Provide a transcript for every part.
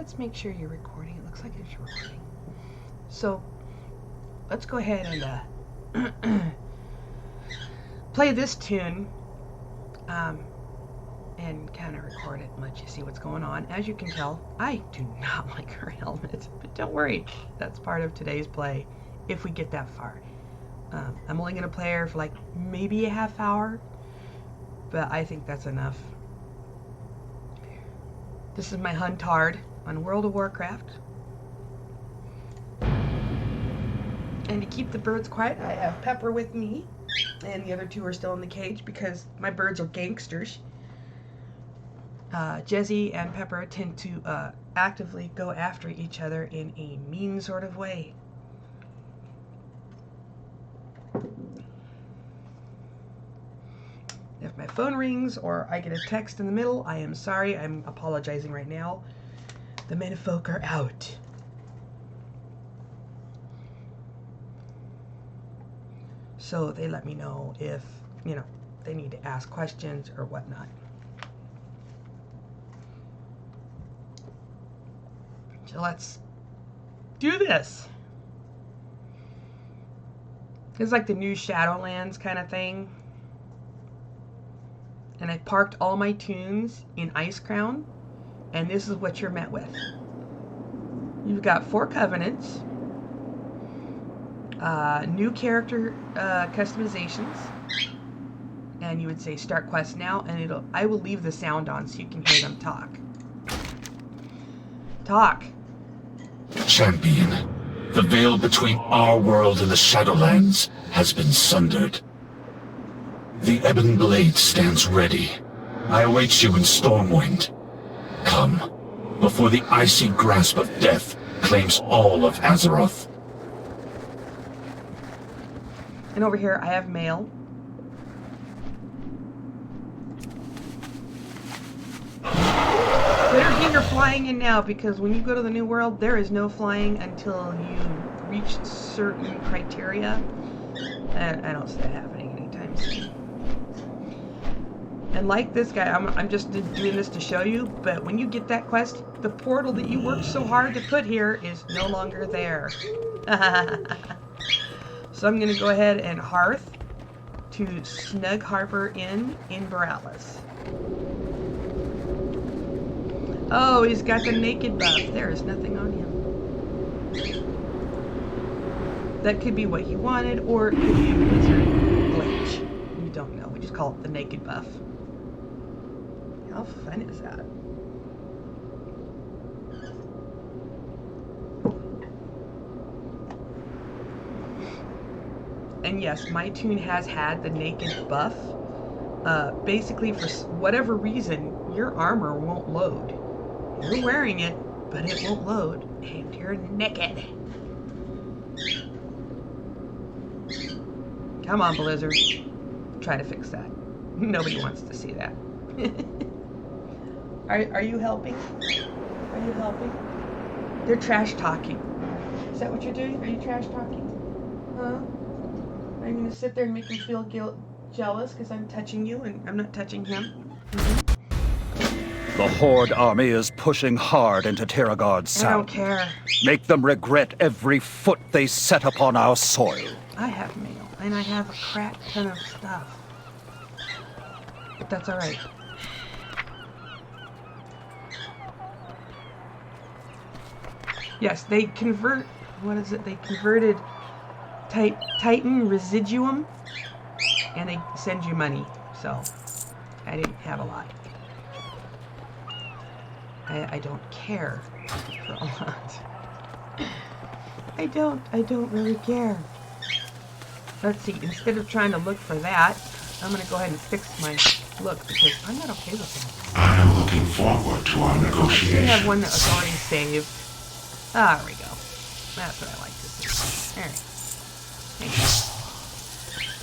let's make sure you're recording. It looks like it's recording. So let's go ahead and play this tune and kind of record it and let you see what's going on. As you can tell, I do not like her helmet, but don't worry, that's part of today's play if we get that far. I'm only going to play her for like maybe a half hour, but I think that's enough. This is my Huntard on World of Warcraft. And to keep the birds quiet, I have Pepper with me, and the other two are still in the cage because my birds are gangsters. Jezzy and Pepper tend to actively go after each other in a mean sort of way. If my phone rings or I get a text in the middle, I am sorry. I'm apologizing right now. The menfolk are out. So they let me know if, you know, they need to ask questions or whatnot. So let's do this. It's like the new Shadowlands kind of thing. And I parked all my tunes in Ice Crown, and this is what you're met with. You've got 4 covenants, new character customizations, and you would say start quest now, and I will leave the sound on so you can hear them talk. Talk. Champion, the veil between our world and the Shadowlands has been sundered. The Ebon Blade stands ready. I await you in Stormwind. Come, before the icy grasp of death claims all of Azeroth. And over here I have mail. Better get your flying in now, because when you go to the new world, there is no flying until you reach certain criteria. I don't see that happening anytime soon. And like this guy, I'm just doing this to show you, but when you get that quest, the portal that you worked so hard to put here is no longer there. So I'm going to go ahead and hearth to Snug Harbor Inn in Borealis. Oh, he's got the naked buff. There is nothing on him. That could be what he wanted, or it could be a Blizzard glitch. We don't know. We just call it the naked buff. How fun is that? And yes, my tune has had the naked buff. Basically, for whatever reason, your armor won't load. You're wearing it, but it won't load, and you're naked. Come on, Blizzard. Try to fix that. Nobody wants to see that. Are you helping? Are you helping? They're trash talking. Is that what you're doing? Are you trash talking? Huh? Are you gonna sit there and make him feel jealous because I'm touching you and I'm not touching him? Mm-hmm. The Horde army is pushing hard into Terragard's Sound. I don't care. Make them regret every foot they set upon our soil. I have mail, and I have a crap ton of stuff. But that's alright. Yes, they convert... What is it? They converted Titan Residuum, and they send you money. So, I didn't have a lot. I don't care for a lot. I don't really care. Let's see, instead of trying to look for that, I'm going to go ahead and fix my look, because I'm not okay with that. I am looking forward to our I negotiations. should have one that was already saved. Ah, there we go. That's what I like to see. Alright.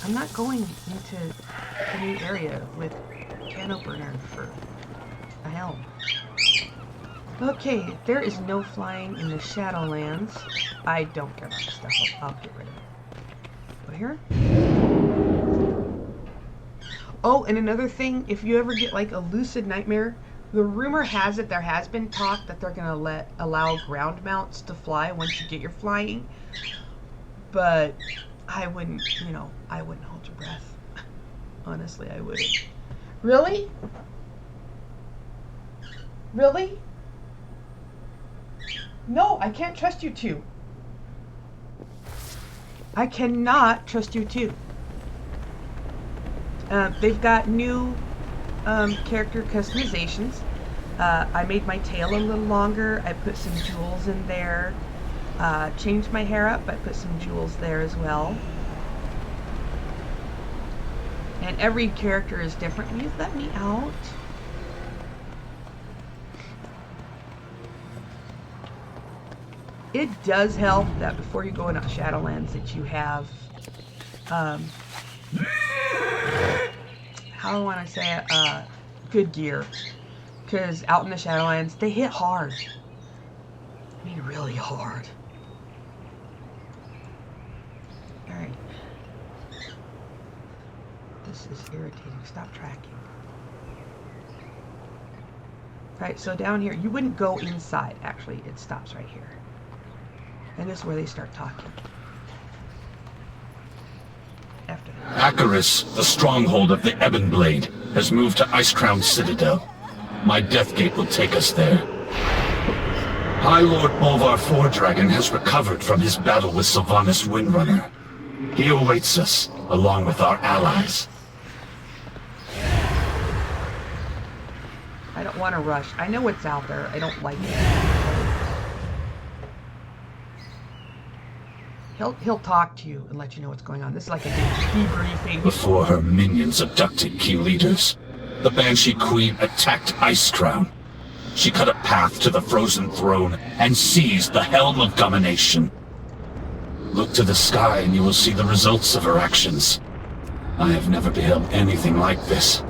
I'm not going into a new area with can opener for a helm. Okay, there is no flying in the Shadowlands. I don't care about the stuff. I'll get rid of it. Go here. Oh, and another thing, if you ever get like a lucid nightmare The rumor has it there has been talk that they're gonna allow ground mounts to fly once you get your flying, but I wouldn't, I wouldn't hold your breath. Honestly, I wouldn't. Really? Really? No, I can't trust you two. I cannot trust you two. They've got new character customizations. I made my tail a little longer. I put some jewels in there. Changed my hair up. I put some jewels there as well. And every character is different. Will you let me out? It does help that before you go into Shadowlands that you have, how do I want to say it, good gear. Because out in the Shadowlands, they hit hard. I mean, really hard. Alright. This is irritating. Stop tracking. Right, so down here, you wouldn't go inside, actually. It stops right here. And this is where they start talking. After that. Acheris, the stronghold of the Ebon Blade, has moved to Icecrown Citadel. My Deathgate will take us there. High Lord Bolvar Foredragon has recovered from his battle with Sylvanas Windrunner. He awaits us, along with our allies. I don't want to rush. I know what's out there. I don't like it. He'll talk to you and let you know what's going on. This is like a debriefing. Before her minions abducted key leaders, the Banshee Queen attacked Icecrown. She cut a path to the Frozen Throne and seized the Helm of Domination. Look to the sky and you will see the results of her actions. I have never beheld anything like this.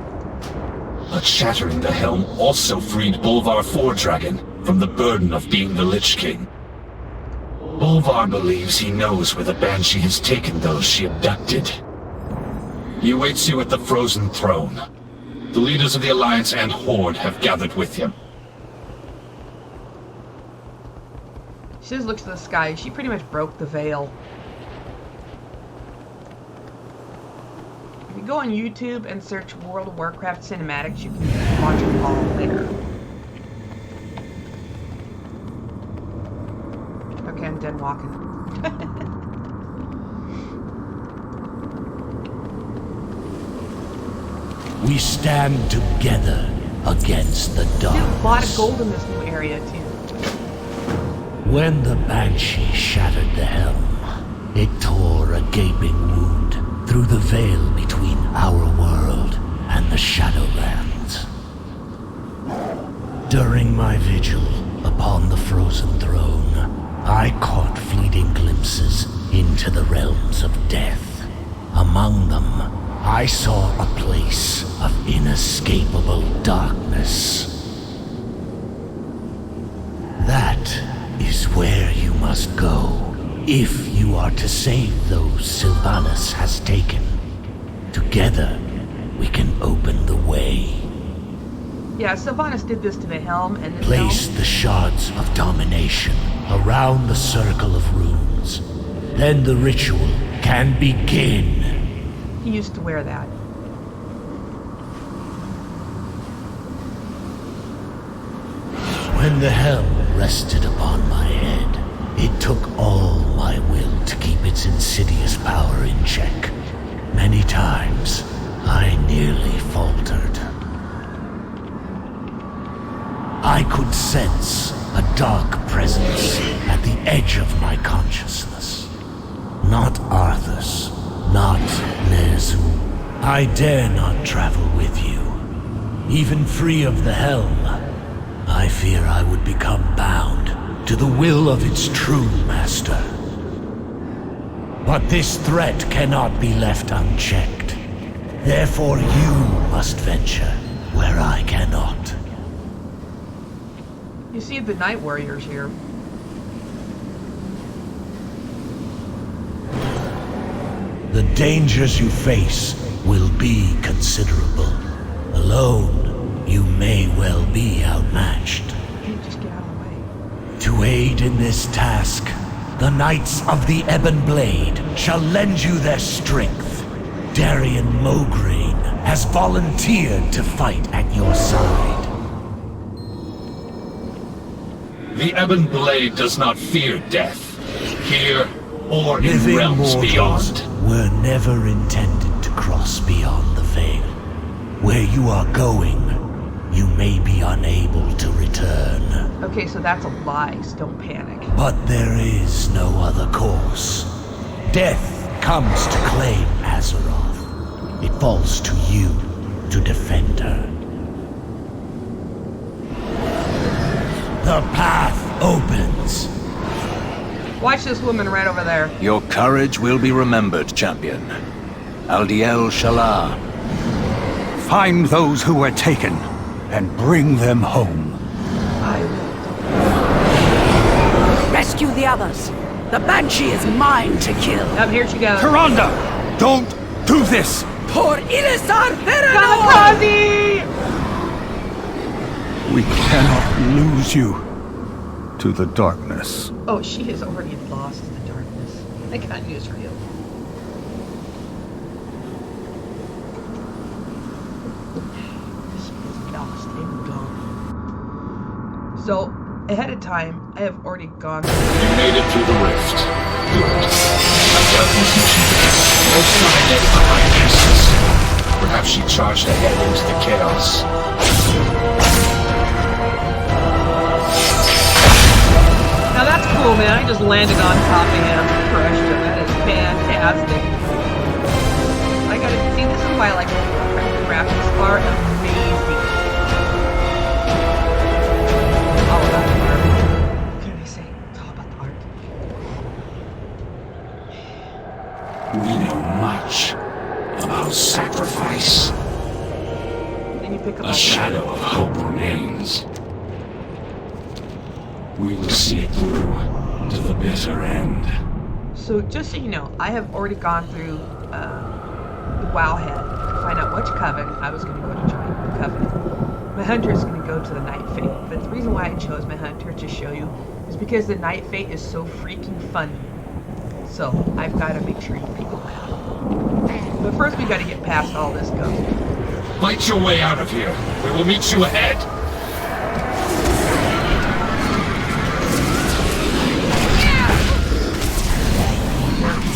But shattering the helm also freed Bolvar Foredragon from the burden of being the Lich King. Bolvar believes he knows where the Banshee has taken those she abducted. He awaits you at the Frozen Throne. The leaders of the Alliance and Horde have gathered with him. She just looks to the sky. She pretty much broke the veil. If you go on YouTube and search World of Warcraft cinematics, you can watch them all there. Okay, I'm done walking. We stand together against the There's a lot of darkness. gold in this new area, too. When the Banshee shattered the helm, it tore a gaping wound through the veil between our world and the Shadowlands. During my vigil upon the Frozen Throne, I caught fleeting glimpses into the realms of death. Among them, I saw a place of inescapable darkness. That is where you must go if you are to save those Sylvanas has taken. Together, we can open the way. Yeah, Sylvanas did this to the helm, and this Place the shards of domination around the circle of runes. Then the ritual can begin. helm, he used to wear that. When the helm rested upon my head, it took all my will to keep its insidious power in check. Many times, I nearly faltered. I could sense a dark presence at the edge of my consciousness. Not Arthas, not Ner'zhul. I dare not travel with you. Even free of the helm, I fear I would become bound to the will of its true master. But this threat cannot be left unchecked. Therefore you must venture where I cannot. You see the Night Warriors here. The dangers you face will be considerable. Alone, you may well be outmatched. Hey, just get out of the way. To aid in this task, the Knights of the Ebon Blade shall lend you their strength. Darian Mograine has volunteered to fight at your side. The Ebon Blade does not fear death, here or in Living realms mortals beyond. were never intended to cross beyond the veil. Where you are going, you may be unable to return. Okay, so that's a lie. So don't panic. But there is no other course. Death comes to claim Azeroth. It falls to you to defend her. The path opens. Watch this woman right over there. Your courage will be remembered, champion. Aldiel Shalar. Find those who were taken and bring them home. I will. Rescue the others. The Banshee is mine to kill. Up here she goes. Tyrande! Don't do this! Por Ilisar Veranor! Kamikaze! We cannot lose you to the darkness. Oh, she has already lost the darkness. I got news for you. She is lost and gone. So, ahead of time, I have already gone. You made it through the rift. Good. My darkness achieved. No sign yet of my priestess. Perhaps she charged ahead into the chaos. Now that's cool, man. I just landed on top of him. Crushed him. That is fantastic. I gotta see, this is why I like the graphics are amazing. All about the art. What can I say? It's all about the art. We know much about sacrifice. Then you pick up A shadow of hope remains. We will see it through to the bitter end. So just so you know, I have already gone through the Wowhead to find out which coven I was going to go to join. The Covenant. My hunter is going to go to the Night Fate, but the reason why I chose my hunter to show you is because the Night Fate is so freaking fun. So I've got to make sure you figure that out. But first we got to get past all this gunk. Fight your way out of here. We will meet you ahead.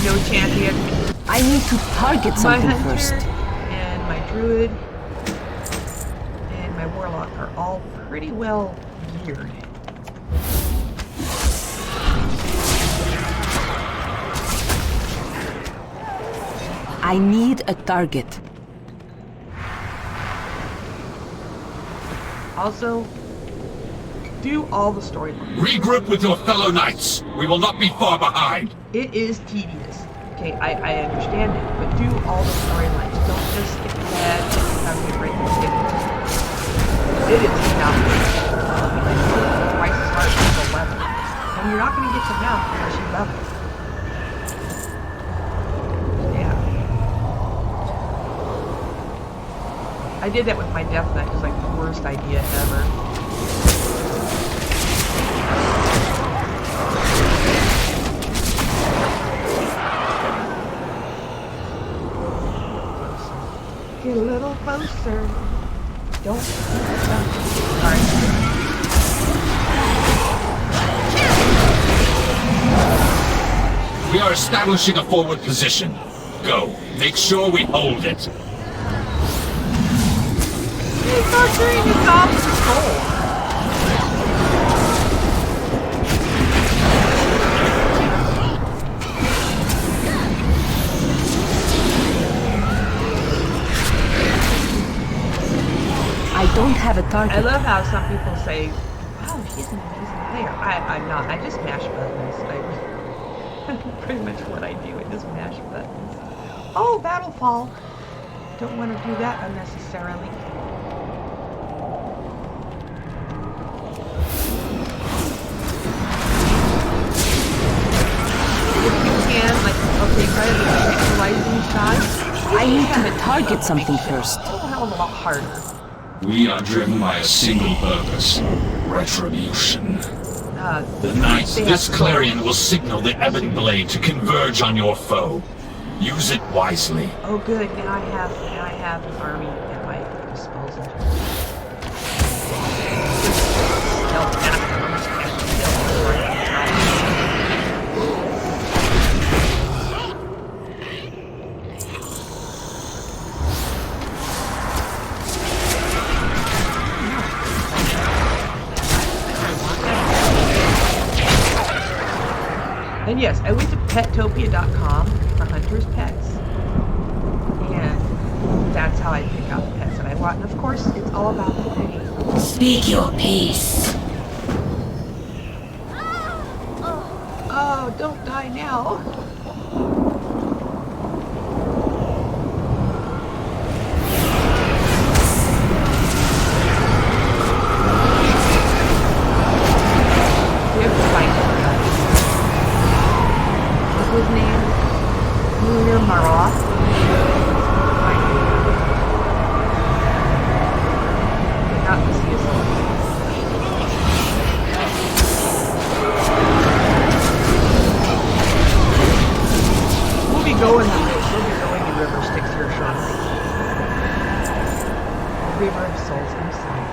No champion. I need to target My something hunter first. and my druid and my warlock are all pretty well geared. I need a target. Also, do all the storylines. Regroup with your fellow knights. We will not be far behind. It is tedious. Okay, I understand it, but do all the storylines. Don't just skip ahead and have me break the skip. It is not twice as hard as the level. And you're not going to get to mount unless you level. Yeah. I did that with my Death Knight. It was like the worst idea ever. Get a little closer. Don't. Alright. We are establishing a forward position. Go. Make sure we hold it. He's torturing his off his soul. I don't have a target. I love how some people say, wow, he's an amazing player. I'm not. I just mash buttons. Pretty much what I do. I just mash buttons. Oh, Battlefall. Don't want to do that unnecessarily. If you can, like, okay, try to do a neutralizing shot. I need to target something first. It's a hell of a lot harder. We are driven by a single purpose: retribution. The night this clarion will signal the Ebon Blade to converge on your foe. Use it wisely. Oh, good. Now I have an army at my disposal. And yes, I went to Petopia.com for Hunter's Pets. And that's how I pick out the pets that I want. And of course, it's all about the pay. Speak your peace. Oh, don't die now. We have to fight him. What's his name? Lunar Maroth. Not the season. We'll be going the river Styx here shortly. The river of souls inside.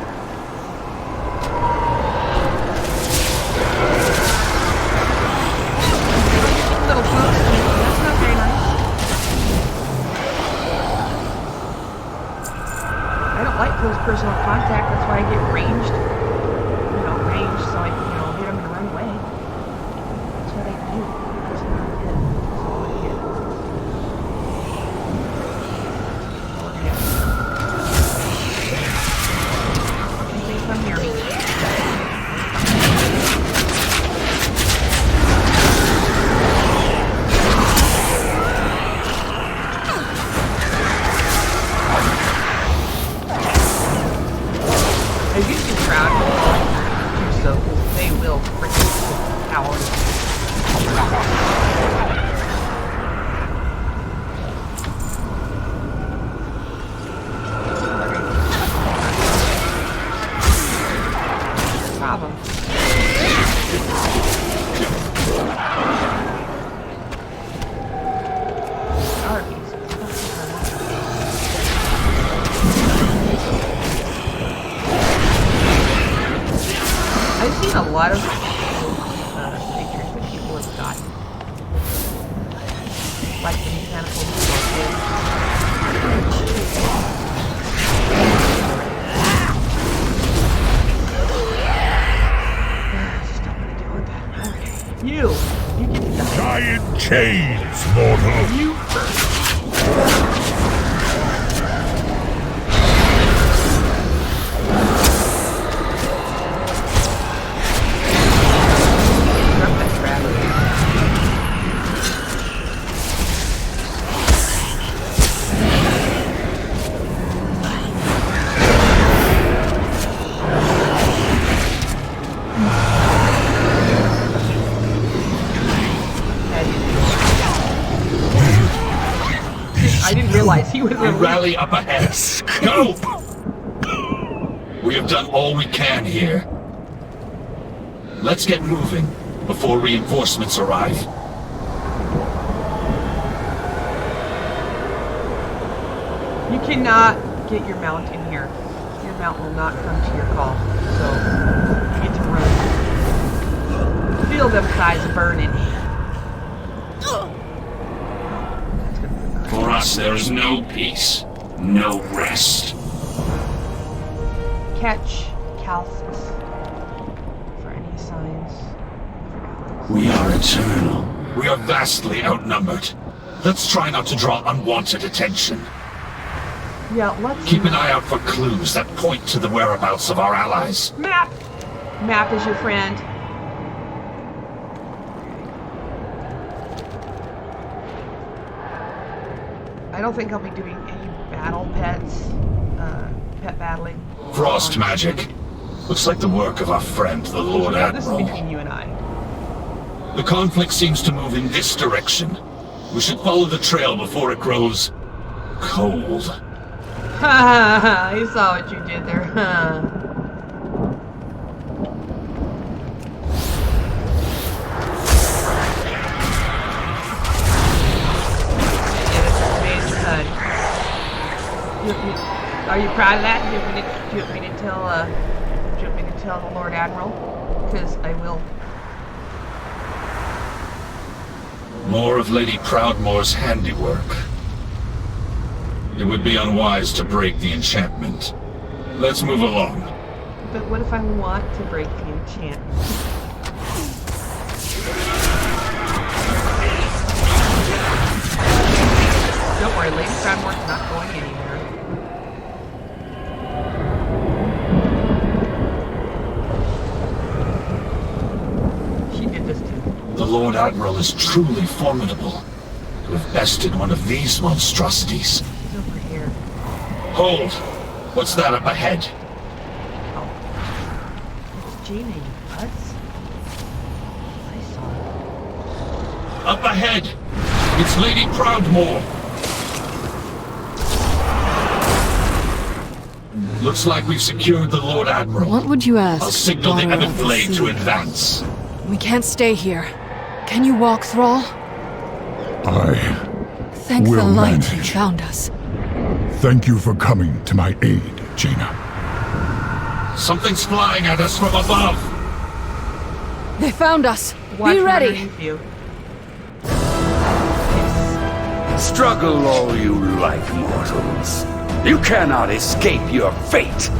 A little close. That's not very nice. I don't like close personal contact. That's why I get ranged. Ranged so I can, hit them and run away. That's what I do. That's what I did. That's all I did. Anything come near me. I used to crowd do so because they will freaking power. Problem. Arby's. I've seen a lot of pictures that people have gotten. Like the mechanical resources. Just don't want to deal with that. Okay. You get to die. Giant chains, mortal. You first. I didn't realize he was We rally up ahead. Go! We have done all we can here. Let's get moving before reinforcements arrive. You cannot get your mount in here. Your mount will not come to your call. So, you get to run. Feel them thighs burning. For us, there is no peace, no rest. Catch Calcis for any signs. We are eternal. We are vastly outnumbered. Let's try not to draw unwanted attention. Yeah, let's Keep an eye out for clues that point to the whereabouts of our allies. Map! Map is your friend. I don't think I'll be doing any battle pets, pet battling. Frost magic. Looks like the work of our friend, the Lord Yeah, this is Admiral. between you and I. The conflict seems to move in this direction. We should follow the trail before it grows cold. Ha! You saw what you did there, huh? Are you proud of that? Do you want me to tell the Lord Admiral? Because I will. More of Lady Proudmoore's handiwork. It would be unwise to break the enchantment. Let's move along. But what if I want to break the enchantment? Don't worry, Lady Proudmoore's not going anywhere. She did this too. The Lord Admiral is truly formidable. To have bested one of these monstrosities. She's over here. Hold! What's that up ahead? Oh. It's Jaina, you butts. I saw it. Up ahead! It's Lady Proudmoore! Looks like we've secured the Lord Admiral. What would you ask? I'll signal the daughter of Ebon Blade sea? to advance. We can't stay here. Can you walk, Thrall? I Thank the will light you manage. found us. thank you for coming to my aid, Jaina. Something's flying at us from above! They found us. Watch Be from ready. underneath you. Struggle all you like, mortals. You cannot escape your fate.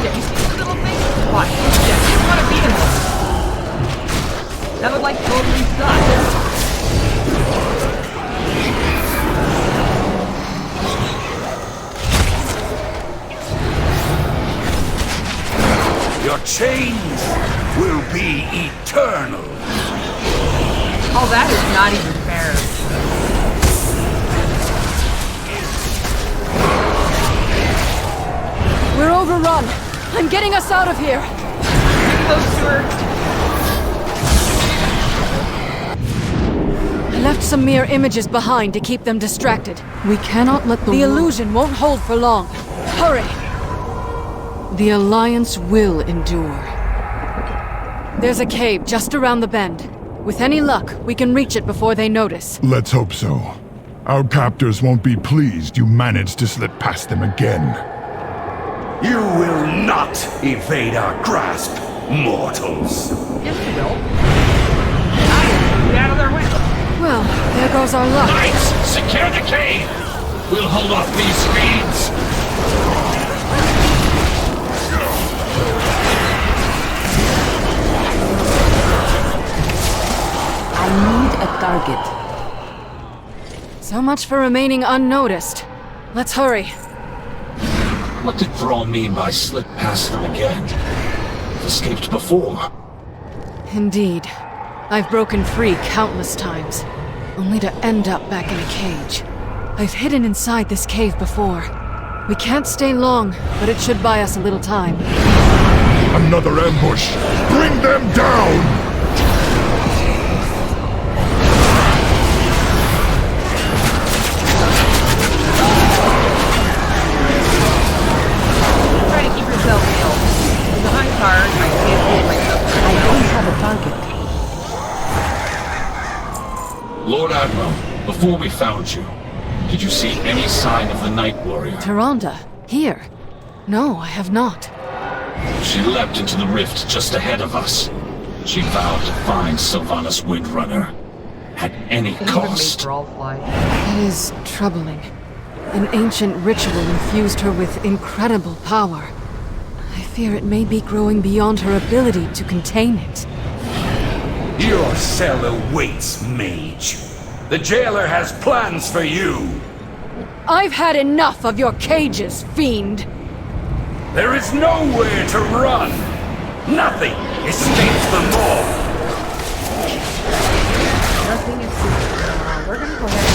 Yeah, you see these little things? Watch. Yeah, you don't want to beat him. That would like totally suck. Your chains will be eternal. Oh, that is not even fair. We're overrun. I'm getting us out of here. Get close to her. I left some mere images behind to keep them distracted. We cannot let the illusion won't hold for long. Hurry! The Alliance will endure. There's a cave just around the bend. With any luck, we can reach it before they notice. Let's hope so. Our captors won't be pleased you managed to slip past them again. You will not evade our grasp, mortals. Yes, you will. Get out of their way. Well, there goes our luck. Knights, secure the cave! We'll hold off these fiends! I need a target. So much for remaining unnoticed. Let's hurry. What did Thrall mean by slip past them again? Escaped before. Indeed. I've broken free countless times, only to end up back in a cage. I've hidden inside this cave before. We can't stay long, but it should buy us a little time. Another ambush! Bring them down! Try to keep yourself healed. In the high card, I can't hold myself. I don't have a target. Lord Admiral, before we found you, did you see any sign of the Night Warrior? Tyrande, here? No, I have not. She leapt into the rift just ahead of us. She vowed to find Sylvanas Windrunner. At any It even made cost. Thrall fly. That is troubling. An ancient ritual infused her with incredible power. I fear it may be growing beyond her ability to contain it. Your cell awaits, mage. The jailer has plans for you. I've had enough of your cages, fiend! There is nowhere to run. Nothing escapes the maw. Nothing is secret. We're gonna go ahead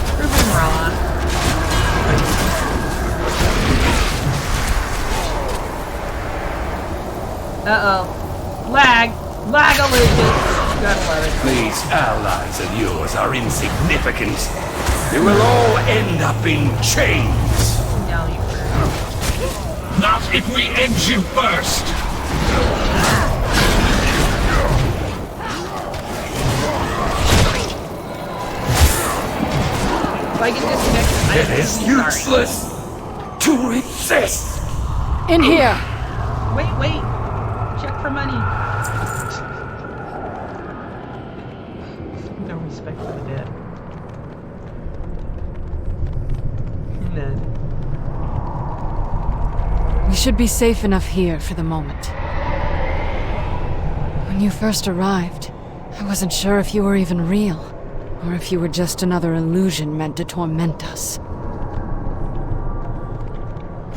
and prove him wrong. These allies of yours are insignificant. You will all end up in chains. No, you Not if we end you first! If I get disconnected, It is useless to resist. In here! Wait. Check for money. No respect for the dead. None. We should be safe enough here for the moment. When you first arrived, I wasn't sure if you were even real, or if you were just another illusion meant to torment us.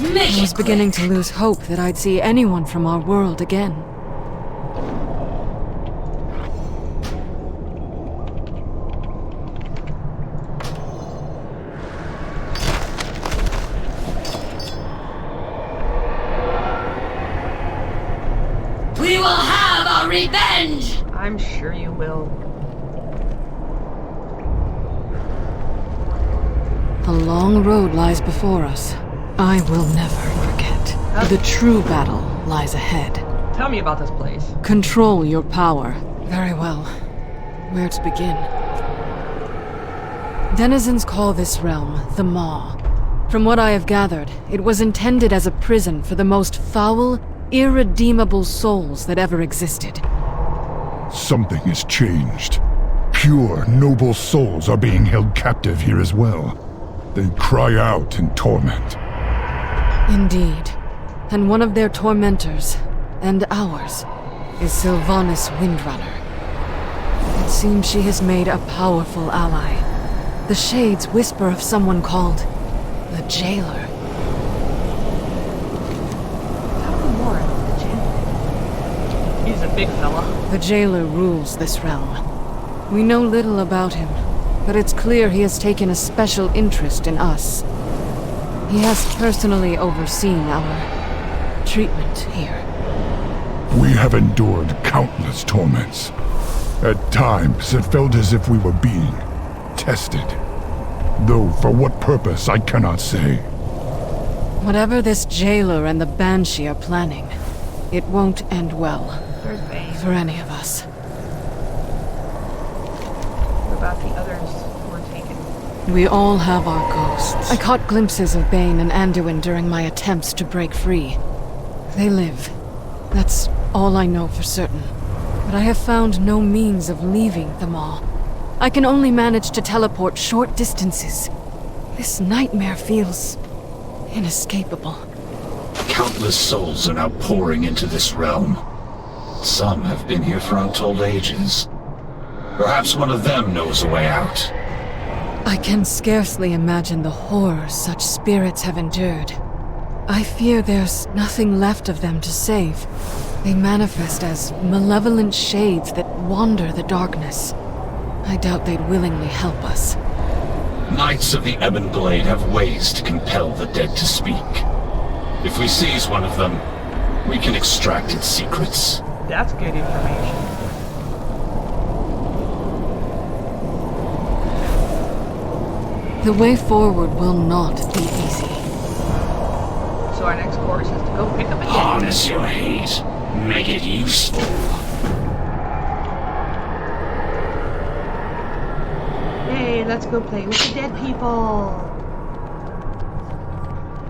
I was beginning to lose hope that I'd see anyone from our world again. We will have our revenge! I'm sure you will. A long road lies before us. I will never forget. The true battle lies ahead. Tell me about this place. Control your power. Very well. Where to begin? Denizens call this realm the Maw. From what I have gathered, it was intended as a prison for the most foul, irredeemable souls that ever existed. Something has changed. Pure, noble souls are being held captive here as well. They cry out in torment. Indeed. And one of their tormentors, and ours, is Sylvanas Windrunner. It seems she has made a powerful ally. The Shades whisper of someone called the Jailer. Tell me more about the jailer. He's a big fella. The Jailer rules this realm. We know little about him, but it's clear he has taken a special interest in us. He has personally overseen our treatment here. We have endured countless torments. At times, it felt as if we were being tested. Though for what purpose, I cannot say. Whatever this Jailer and the Banshee are planning, it won't end well There's Bane. for any of us. What about the others who were taken? We all have our ghosts. I caught glimpses of Bane and Anduin during my attempts to break free. They live. That's all I know for certain. But I have found no means of leaving the Maw. I can only manage to teleport short distances. This nightmare feels inescapable. Countless souls are now pouring into this realm. Some have been here for untold ages. Perhaps one of them knows a way out. I can scarcely imagine the horrors such spirits have endured. I fear there's nothing left of them to save. They manifest as malevolent shades that wander the darkness. I doubt they'd willingly help us. Knights of the Ebon Blade have ways to compel the dead to speak. If we seize one of them, we can extract its secrets. That's good information. The way forward will not be easy. So our next course is to go pick up a Harness your hate. Make it useful. Hey, let's go play with the dead people.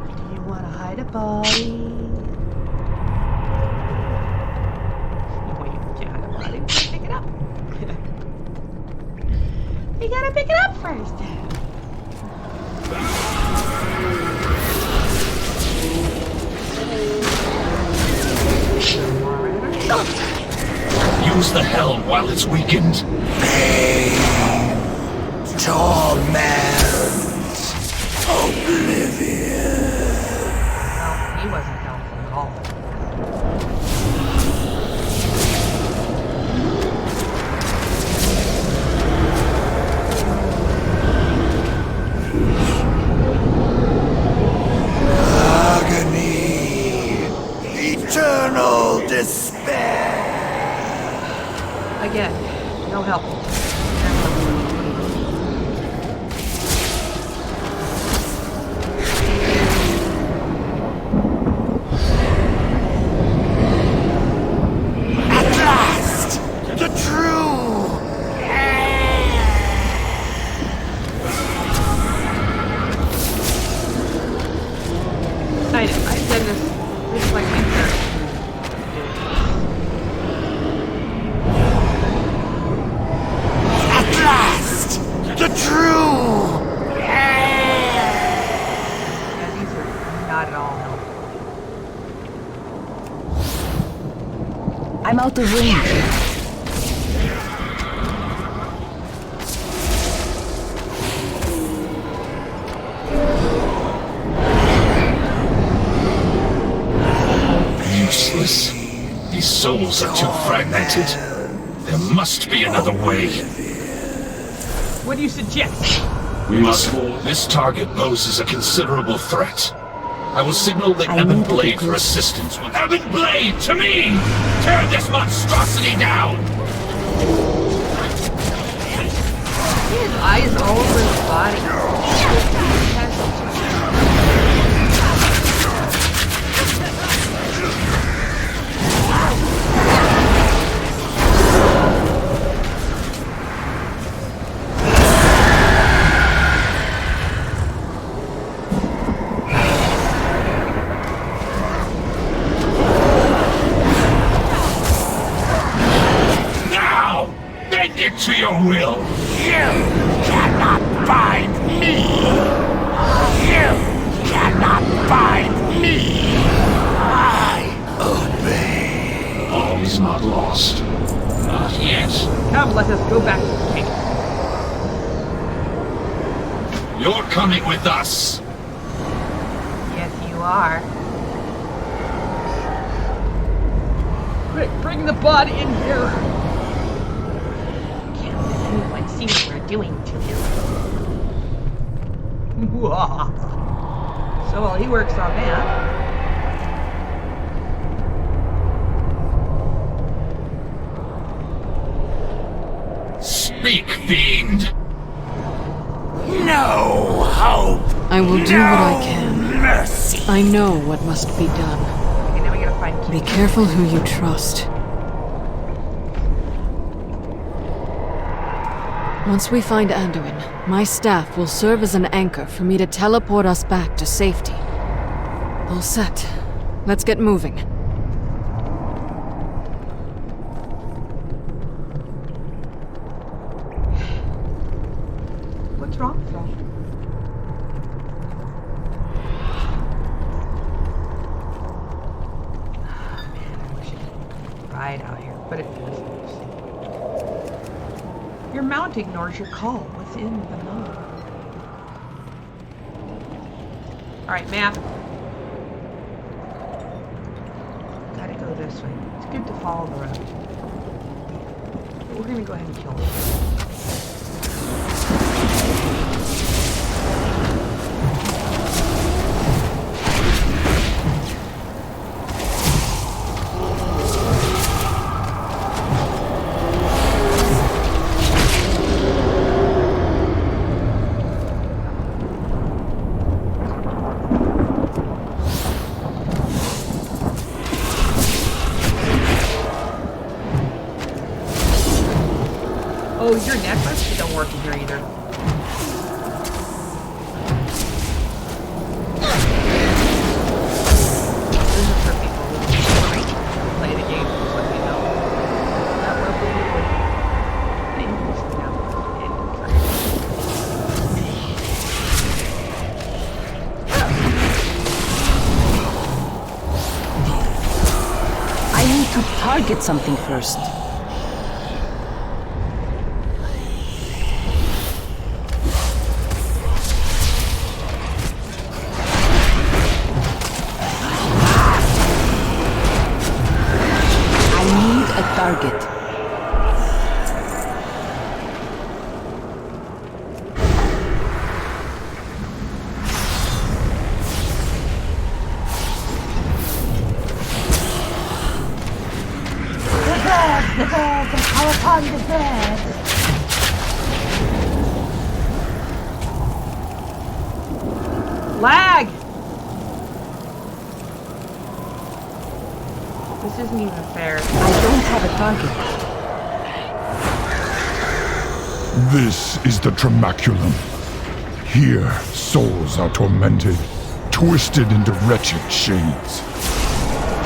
Do you want to hide a body? Wait, you can't hide a body. We gotta pick it up. You gotta pick it up first. Use the helm while it's weakened. Torment. Oblivion. No, he wasn't helpful at all. Agony. Eternal despair. Again, no help. I've done this. This is like my third. At last! The true! Yeah, these are not at all helpful. I'm out of range. Useless. These souls are too fragmented. There must be another way. What do you suggest? We must. This target poses a considerable threat. I will signal the I Ebon need to Blade get for close. assistance with Ebon Blade to me! Tear this monstrosity down! His eyes all over his body. Now! Bend it to your will! You cannot bind me! You cannot bind me! I obey. All is not lost. Not yet. Come, let us go back to the cave. You're coming with us! Yes, you are. Quick, bring the body in here. Can't let anyone see what we're doing to him. So while he works on that. Speak, fiend! No hope! I will do what I can. Mercy! I know what must be done. Okay, now we gotta find Be Keith. careful who you trust. Once we find Anduin, my staff will serve as an anchor for me to teleport us back to safety. All set. Let's get moving. What's wrong, Phil? Man, I wish it could ride out here, but it doesn't. Your mount ignores your call within the mode. Alright, map. Gotta go this way. It's good to follow the road. But we're gonna go ahead and kill him. Oh, your necklace don't work in here either. This is for people who play the game, just let me know. That will be good. Maybe this is now I need to target something first. I need a target. Lag! This isn't even fair. I don't have a target. This is the Tremaculum. Here, souls are tormented, twisted into wretched shades.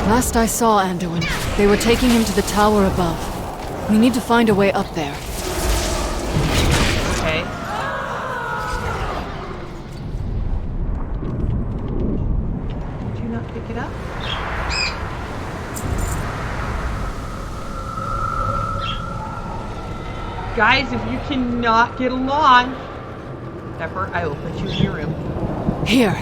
Last I saw Anduin, they were taking him to the tower above. We need to find a way up there. Okay. Did you not pick it up? Guys, if you cannot get along, Pepper, I will put you in your room. Here.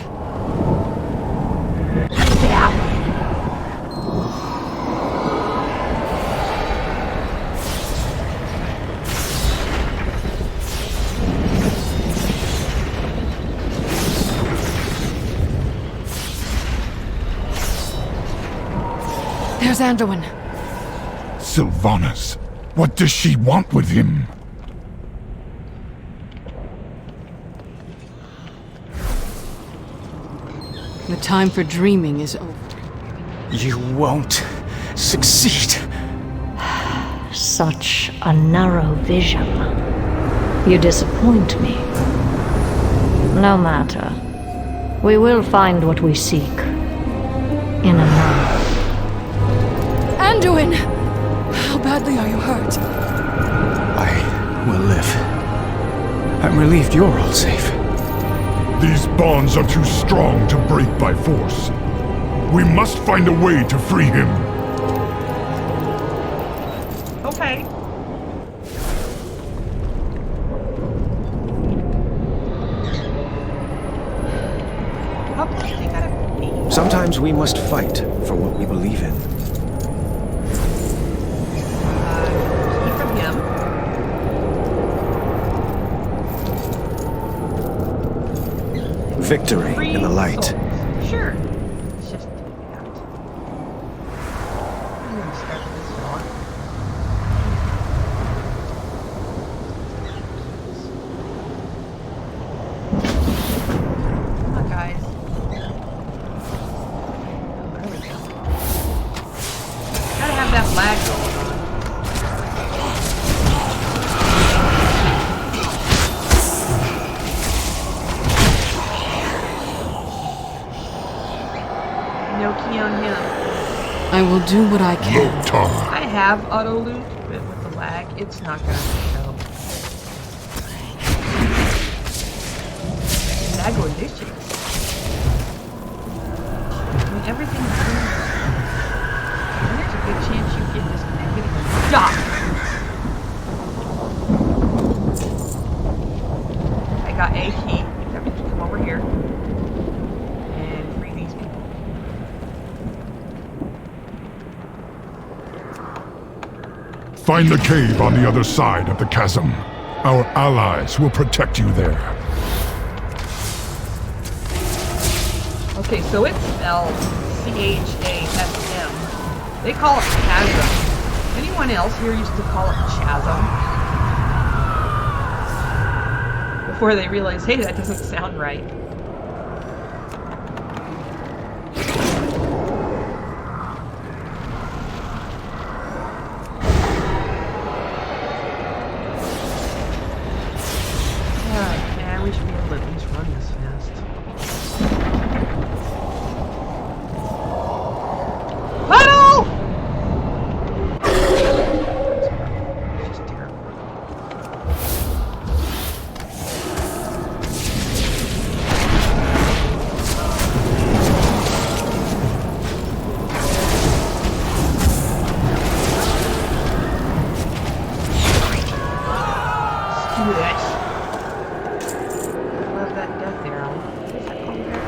There's Anduin. Sylvanas, what does she want with him? The time for dreaming is over. You won't succeed. Such a narrow vision. You disappoint me. No matter. We will find what we seek. In a moment. Anduin! How badly are you hurt? I will live. I'm relieved you're all safe. These bonds are too strong to break by force. We must find a way to free him. Okay. Oh, you gotta pee. Sometimes we must fight for what we believe in. Key from him. Victory in the light. Souls. Sure. Let's just take it out. I'm gonna start with this fella. Come on, guys. Oh, there we go. Gotta have that lag going on. No key on him. I will do what I can. Lotar. I have auto loot, but with the lag, it's not gonna show. Nagodicious. I mean, everything's green. And there's a good chance you get disconnected and die. I got a key. That means come over here and free these people. Find the cave on the other side of the chasm. Our allies will protect you there. Okay, so it's spelled C-H-A-S-M. They call it chasm. Anyone else here used to call it chasm? Before they realize, hey, that doesn't sound right. Yeah, we should be able to at least run this fast. Puddle! It's just terrible. Screw that. I love that death arrow. What's that called there?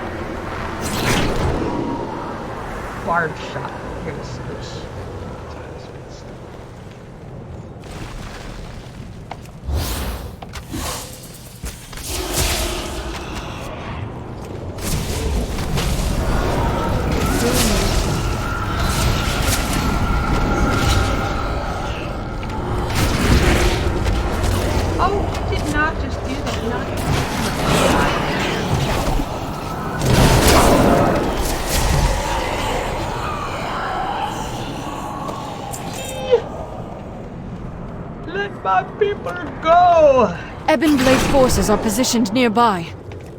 Barb shot. Here it is. Switch. Oh, it did not just do that. Not people go! Ebon Blade forces are positioned nearby.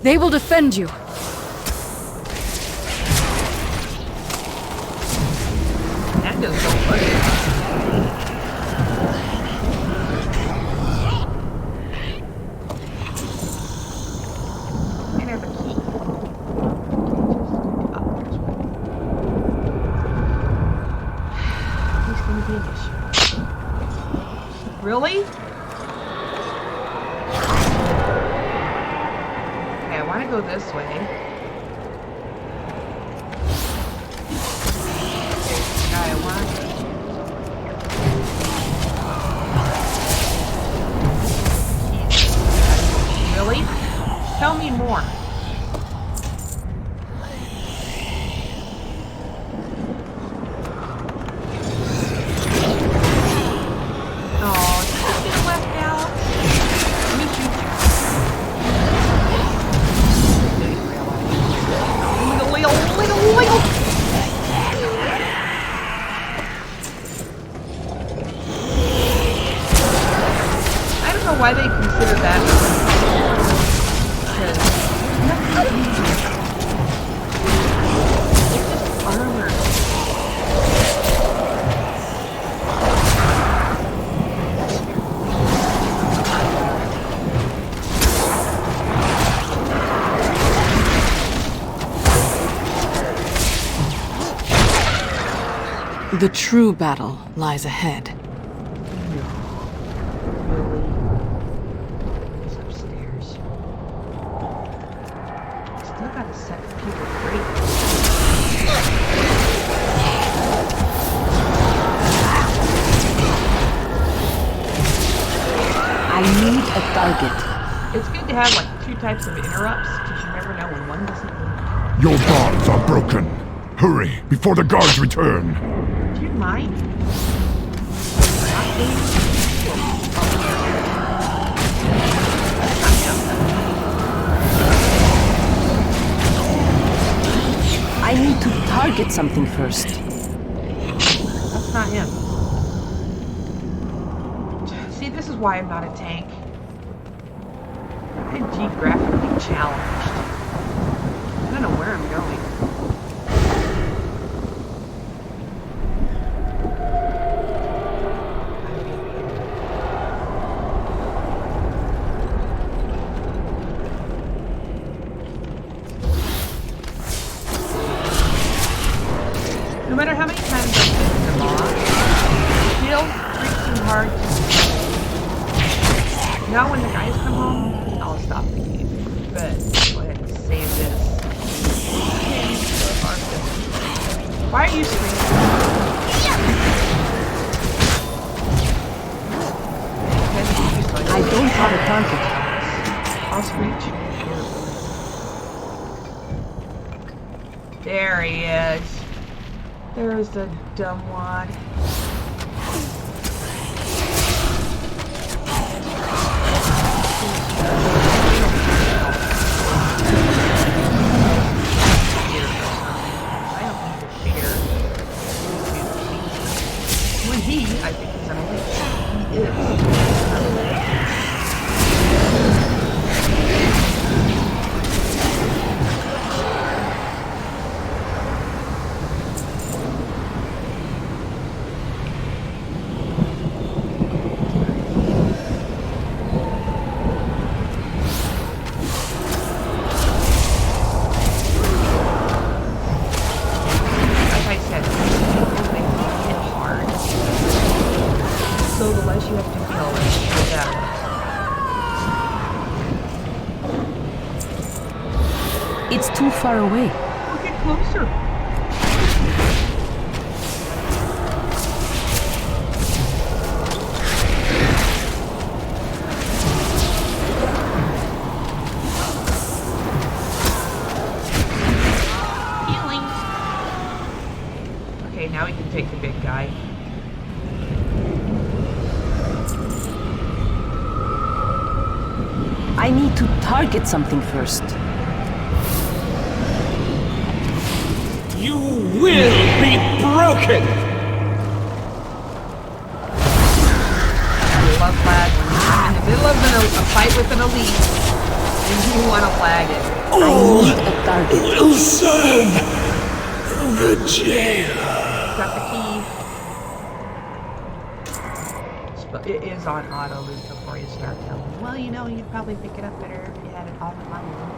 They will defend you. That does go work. And I have a key. Oh, there's one. He's gonna be an issue. Really? Okay, I want to go this way. Okay, I want. Really? Tell me more. Oh, did you get left out? Let me shoot you. Didn't realize. Little. I don't know why they consider that. It's just armor. The true battle lies ahead. Really? He's upstairs. Still gotta set people free. I need a target. It's good to have like 2 types of interrupts, because you never know when one doesn't work. Your bonds are broken. Hurry, before the guards return. Do you mind? I need to target something first. That's not him. See, this is why I'm not a tank. I'm geographically challenged. I don't know where I'm going. No matter how many times I pick them off, it's still freaking hard to... Now when the guys come home, I'll stop the game. But go ahead and save this. Why are you screaming? I don't have a target. I'll screech. There he is. There's the dumb wad. I think he's unleashed. He is unleashed. Like I said, they hit hard. So the less you have to deal with, the better. It's too far away. We'll get closer. Healing. Okay, now we can take the big guy. I need to target something first. You will be broken! I love that. I'm in the middle of a fight with an elite, and you want to flag it. All will serve the jailer. Got the key. It is on auto loop before you start telling. Well, you know, you'd probably pick it up better if you had it off on loop.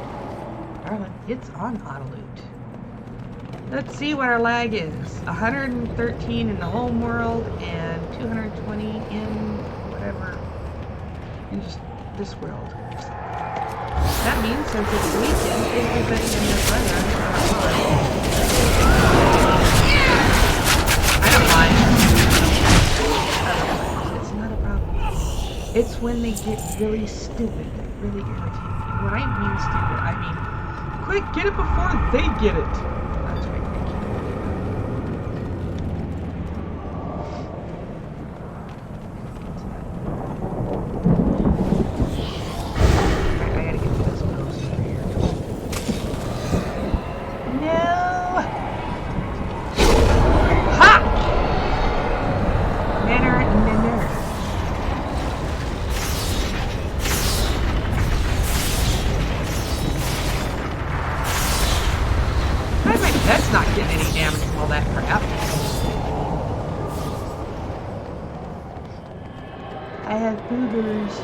Darling, it's on auto loop. Let's see what our lag is. 113 in the home world and 220 in whatever, in just this world. That means since it's weekend, everybody and their brother are on. I don't mind. It's not a problem. It's when they get really stupid that really irritate me. When I mean stupid, I mean, quick, get it before they get it. That's right. That's not getting any damage from all that crap. I have boogers.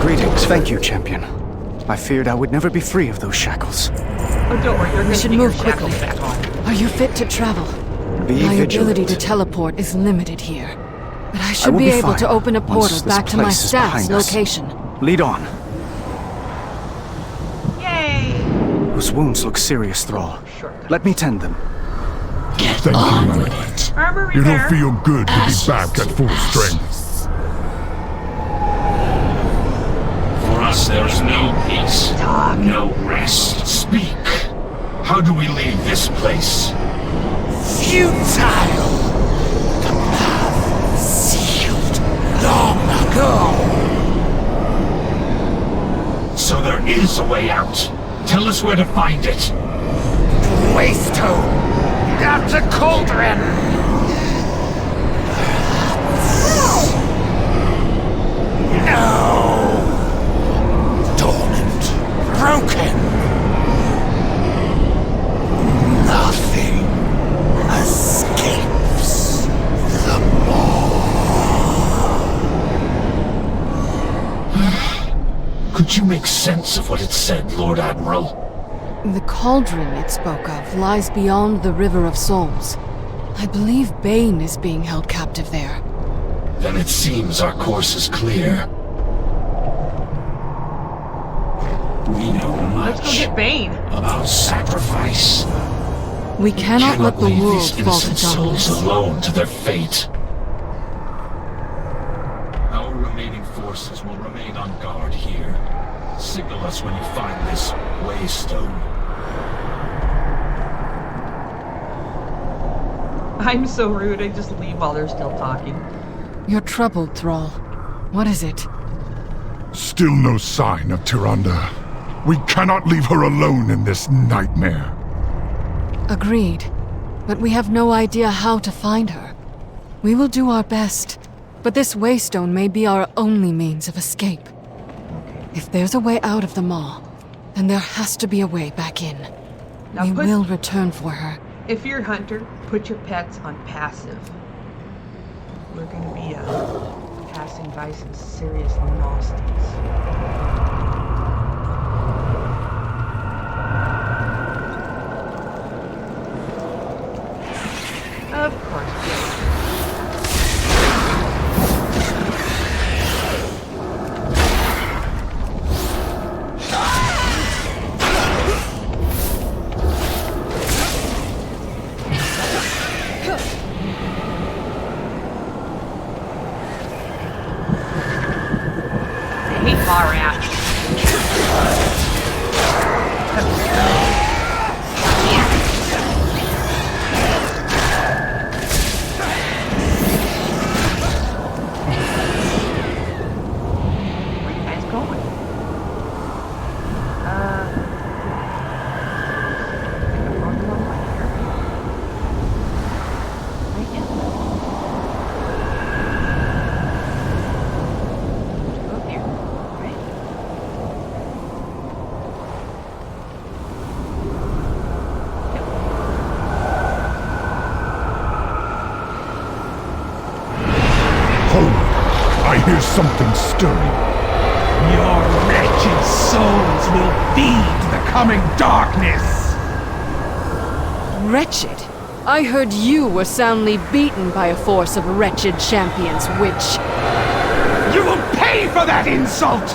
Greetings. Thank you, champion. I feared I would never be free of those shackles. Oh, don't worry, you're We should get move your shackles quickly. back on. Are you fit to travel? Be My vigilant. ability to teleport is limited here. But I I should will be be able fine to open a once portal this back to my place is staff's behind us. location. Lead on. Yay! Those wounds look serious, Thrall. Shortcut. Let me tend them. Thank you, man. Armor It'll repair. feel good to be back at full strength. For us, there's no peace, no rest. Speak. How do we leave this place? Futile! The path sealed long ago. So there is a way out. Tell us where to find it. Waystone! At the cauldron! No! Dormant. Broken. Nothing escapes the Could you make sense of what it said, Lord Admiral? The cauldron it spoke of lies beyond the River of Souls. I believe Bane is being held captive there. Then it seems our course is clear. We know much Let's go get Bane. about sacrifice. We cannot let the leave world these fall to innocent souls darkness. alone to their fate. Our remaining forces will remain on guard here. Signal us when you find this waystone. I'm so rude, I just leave while they're still talking. You're troubled, Thrall. What is it? Still no sign of Tyrande. We cannot leave her alone in this nightmare. Agreed. But we have no idea how to find her. We will do our best, but this waystone may be our only means of escape. If there's a way out of the maw, then there has to be a way back in. Now We put- will return for her. If you're a hunter, put your pets on passive. We're gonna be passing by some serious nasties. Of course, yeah. I hate bar rats. something stirring. Your wretched souls will feed the coming darkness! Wretched? I heard you were soundly beaten by a force of wretched champions, witch. You will pay for that insult!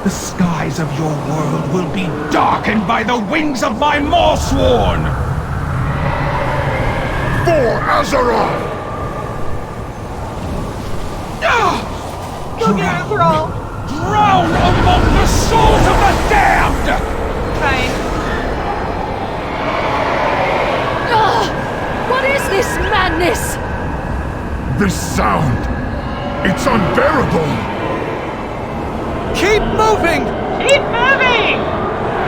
The skies of your world will be darkened by the wings of my Morsworn! For Azeroth! Look at Azeroth! Drown among the souls of the damned! Fine. What is this madness? This sound! It's unbearable! Keep moving! Keep moving!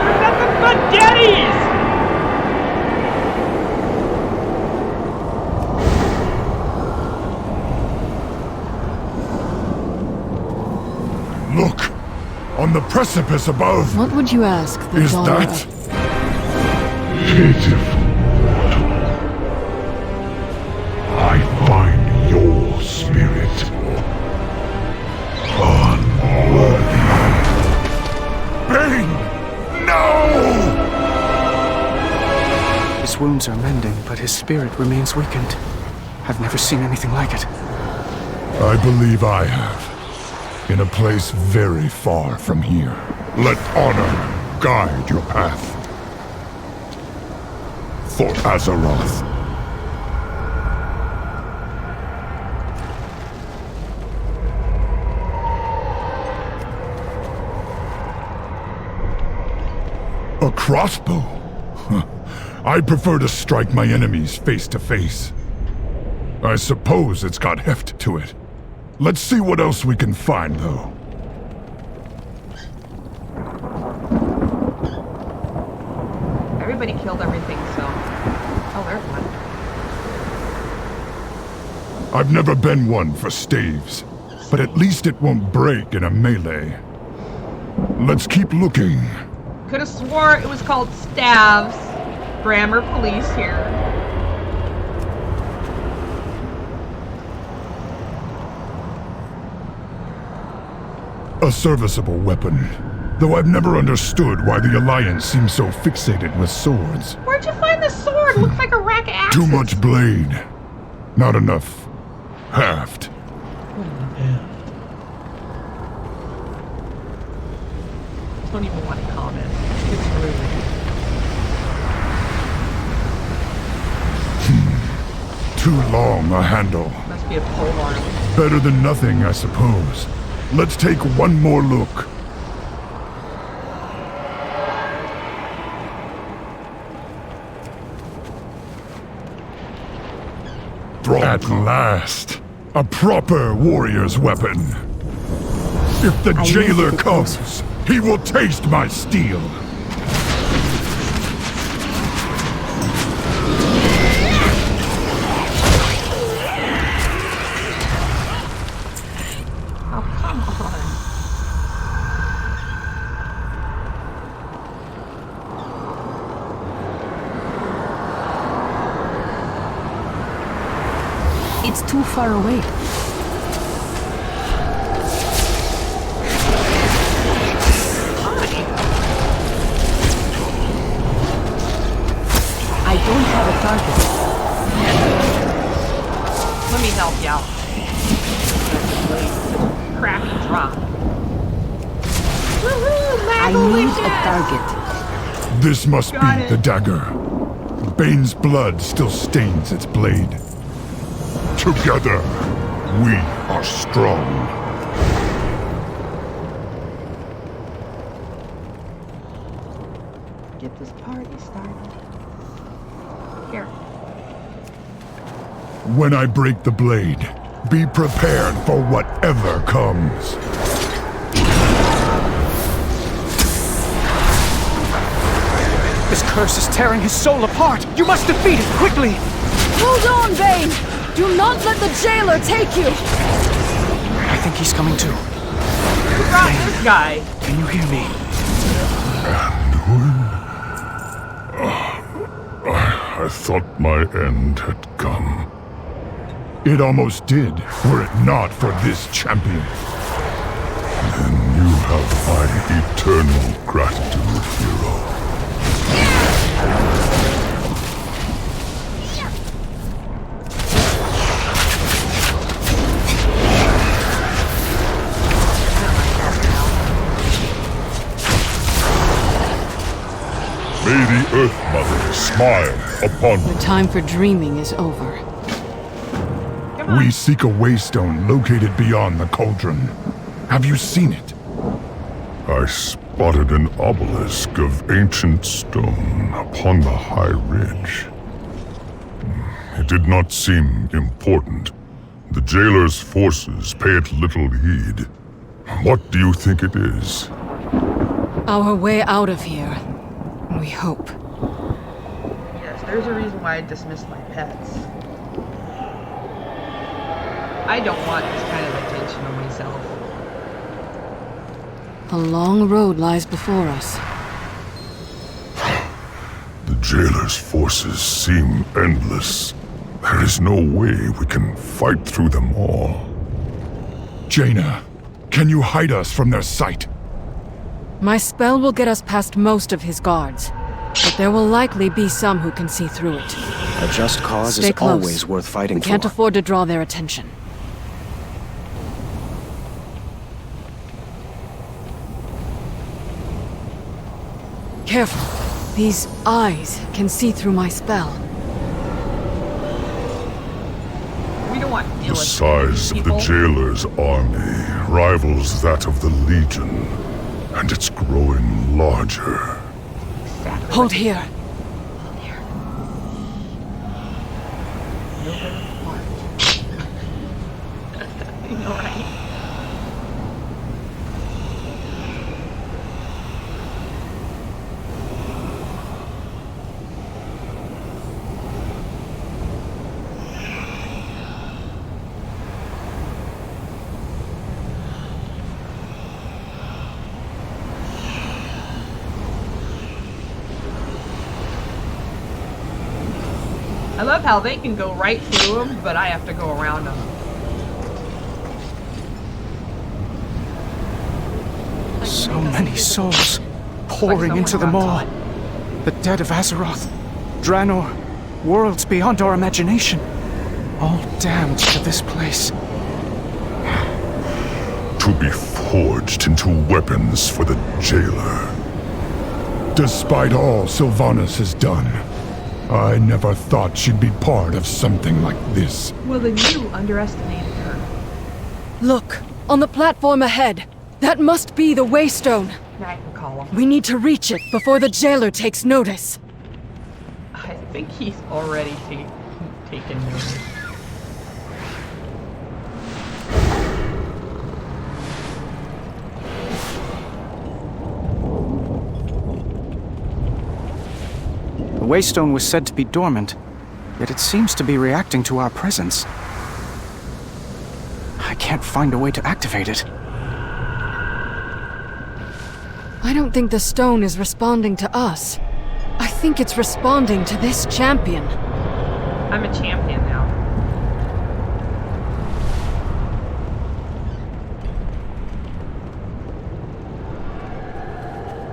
There's nothing but daddies! Look! On the precipice above! What would you ask the Is daughter that... of- pitiful? I find your spirit unworthy. Bane! No! His wounds are mending, but his spirit remains weakened. I've never seen anything like it. I believe I have. In a place very far from here. Let honor guide your path. For Azeroth. A crossbow? Huh. I prefer to strike my enemies face to face. I suppose it's got heft to it. Let's see what else we can find, though. Everybody killed everything, so... Oh, there's one. I've never been one for staves, but at least it won't break in a melee. Let's keep looking. Could have swore it was called staves. Grammar police here. A serviceable weapon, though I've never understood why the Alliance seems so fixated with swords. Where'd you find this sword? Looks like a rack of axes. Too much blade. Not enough haft. Don't even want to comment. It's rude. Too long a handle. Must be a polearm. Better than nothing, I suppose. Let's take one more look. At last, a proper warrior's weapon. If the jailer comes, he will taste my steel. Oh, come on. It's too far away. I don't have a target. Let me help you out. That's a really crappy drop. Woohoo! I need a target. This must Got be it. the dagger. Bane's blood still stains its blade. Together, we are strong. Get this party started. Here. When I break the blade, be prepared for whatever comes. This curse is tearing his soul apart! You must defeat it, quickly! Hold on, Bane! Do not let the jailer take you! I think he's coming too. Who brought this guy? Can you hear me? I thought my end had come. It almost did, were it not for this champion. You have my eternal gratitude, hero. May the Earth Mother smile upon The you. time for dreaming is over. We seek a waystone located beyond the cauldron. Have you seen it? I spotted an obelisk of ancient stone upon the high ridge. It did not seem important. The jailer's forces pay it little heed. What do you think it is? Our way out of here. We hope. Yes, there's a reason why I dismissed my pets. I don't want this kind of attention on myself. A long road lies before us. The jailer's forces seem endless. There is no way we can fight through them all. Jaina, can you hide us from their sight? My spell will get us past most of his guards, but there will likely be some who can see through it. A just cause Stay is close. always worth fighting We can't for. afford to draw their attention. Careful. These eyes can see through my spell. We don't want to deal The with size of the people. jailer's army rivals that of the Legion, and it's growing larger. Hold here. You know, right? I love how they can go right through them, but I have to go around them. So many souls pouring into the maw. The dead of Azeroth, Draenor, worlds beyond our imagination. All damned to this place. To be forged into weapons for the jailer. Despite all Sylvanas has done, I never thought she'd be part of something like this. Well, then you underestimated her. Look, on the platform ahead. That must be the Waystone. I can call him. We need to reach it before the jailer takes notice. I think he's already taken notice. The Waystone was said to be dormant, yet it seems to be reacting to our presence. I can't find a way to activate it. I don't think the stone is responding to us. I think it's responding to this champion. I'm a champion now.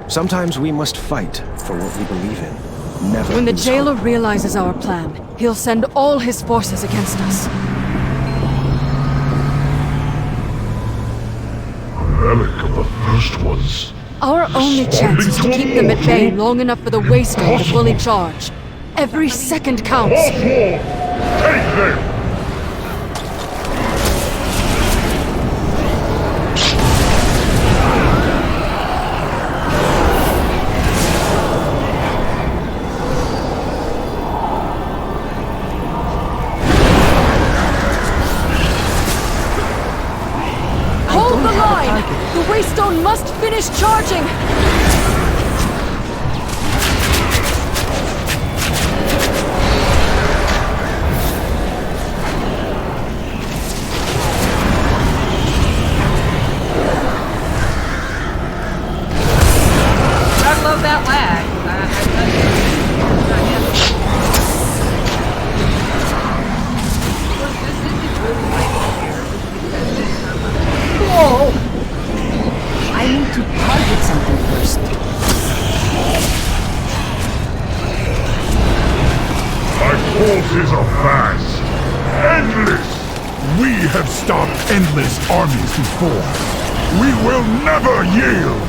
Sometimes we must fight for what we believe in. Never When the lose jailer hope. realizes our plan, he'll send all his forces against us. Relic of the first ones. Our only chance is to keep them at bay long enough for the Waystone to fully charge. Every second counts. Take them! Hold the line! The Waystone must finish charging! I love that lag. This isn't really like here. have stopped endless armies before. We will never yield!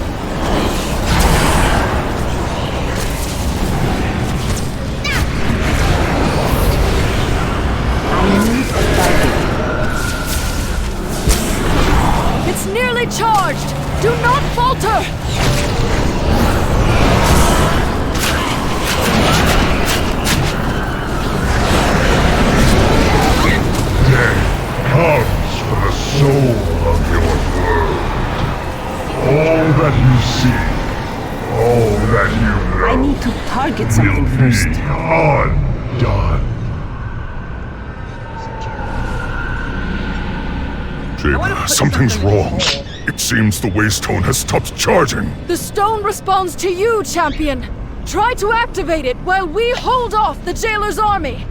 It's nearly charged! Do not falter! Death comes for the soul of your world. All that you see, all that you know, I need to target something will first. be undone. Jayla, something's wrong. It seems the Waystone has stopped charging. The stone responds to you, champion! Try to activate it while we hold off the Jailer's army!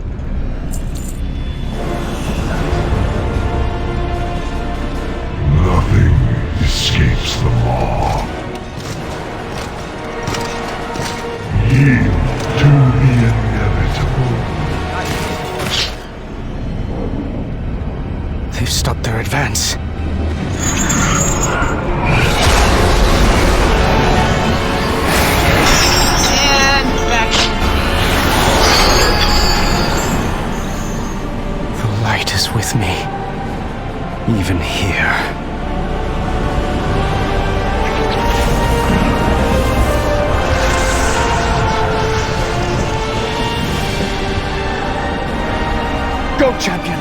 Nothing escapes the law. Yield to the inevitable. They've stopped their advance. And back. The light is with me. Even here. Go, champion!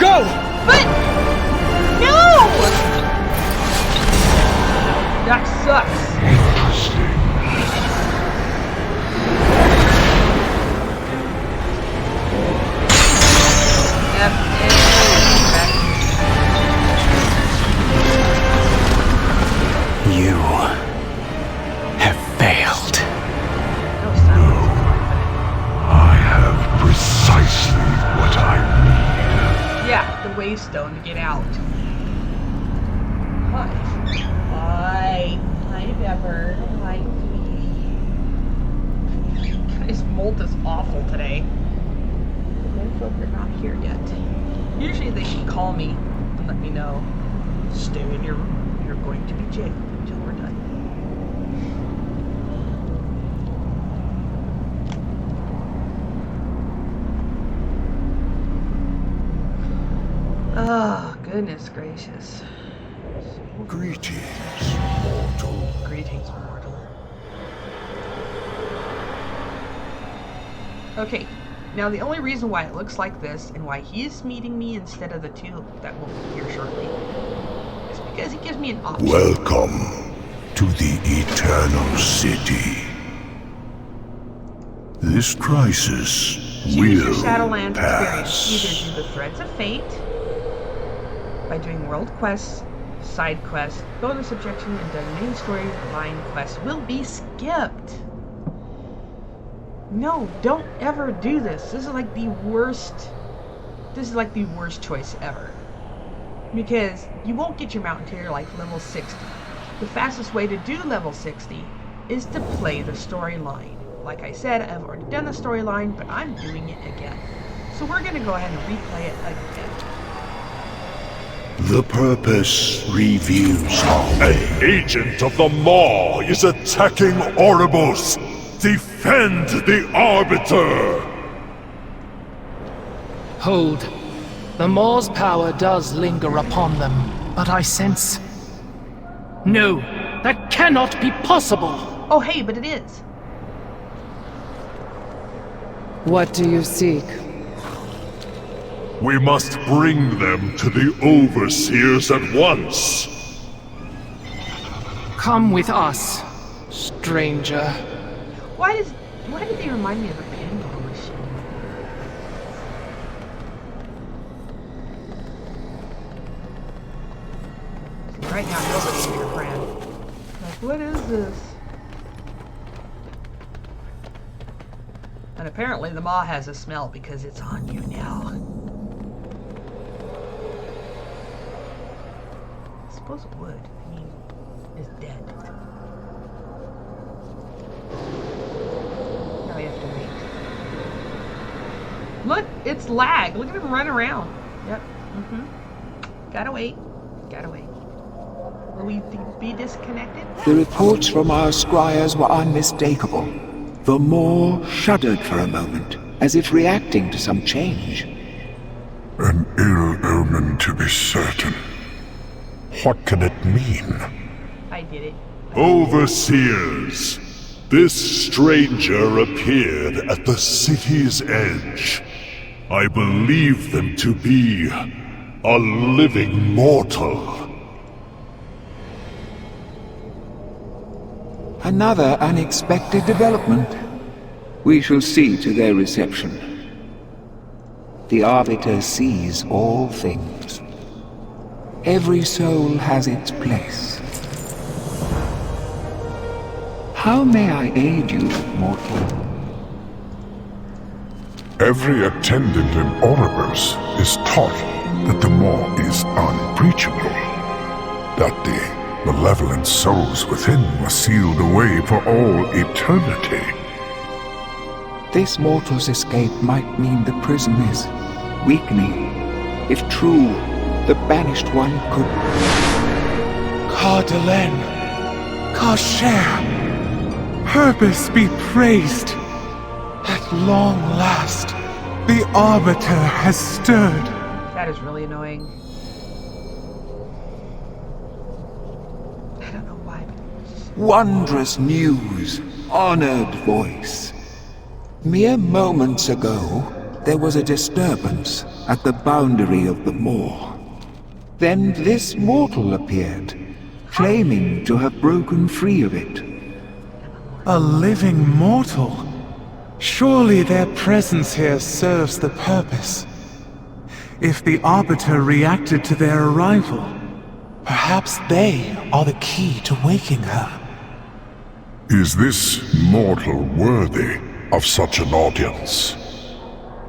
Go! But no! That sucks. Interesting. Yep. You have failed. No sound. I have precisely what I need. Yeah, the Waystone to get out. Hi. Hi. Hi, Pepper. Hi, sweetie. Guys, Molt is awful today. The menfolk are not here yet. Usually they should call me and let me know. Stay in your room. You're going to be jailed until we're done. Oh, goodness gracious. Greetings, mortal. Greetings, mortal. Okay, now the only reason why it looks like this and why he's meeting me instead of the two that will be here shortly is because he gives me an option. Welcome to the Eternal City. This crisis Choose your will Shadowlands experience. pass. Either do the Threads of Fate by doing world quests, side quests, bonus objection, and the main storyline quest will be skipped. No, don't ever do this. This is like the worst. This is like the worst choice ever. Because you won't get your mountain tier like level 60. The fastest way to do level 60 is to play the storyline. Like I said, I've already done the storyline, but I'm doing it again. So we're going to go ahead and replay it again. The purpose reveals all. An agent of the Maw is attacking Oribos. Defend the Arbiter! Hold. The Maw's power does linger upon them, but I sense... No, that cannot be possible! Oh hey, but it is. What do you seek? We must bring them to the Overseers at once! Come with us, stranger. Why did they remind me of a pinball machine? See, right now nobody's your friend. Like, what is this? And apparently the Maw has a smell because it's on you now. I suppose it would. I mean, it's dead. Now we have to wait. Look, it's lag. Look at him run around. Yep. Gotta wait. Gotta wait. Will we be disconnected? The reports from our squires were unmistakable. The Maw shuddered for a moment, as if reacting to some change. An ill omen, to be certain. What can it mean? I did it. Overseers, this stranger appeared at the city's edge. I believe them to be a living mortal. Another unexpected development. We shall see to their reception. The Arbiter sees all things. Every soul has its place. How may I aid you, mortal? Every attendant in Oribos is taught that the Maw is unbreachable. That the malevolent souls within were sealed away for all eternity. This mortal's escape might mean the prison is weakening. If true, the Banished One could... Cardelen, Kasher, purpose be praised. At long last, the Arbiter has stirred. That is really annoying. I don't know why. Wondrous news, honored voice. Mere moments ago, there was a disturbance at the boundary of the Maw. Then this mortal appeared, claiming to have broken free of it. A living mortal? Surely their presence here serves the purpose. If the Arbiter reacted to their arrival, perhaps they are the key to waking her. Is this mortal worthy of such an audience?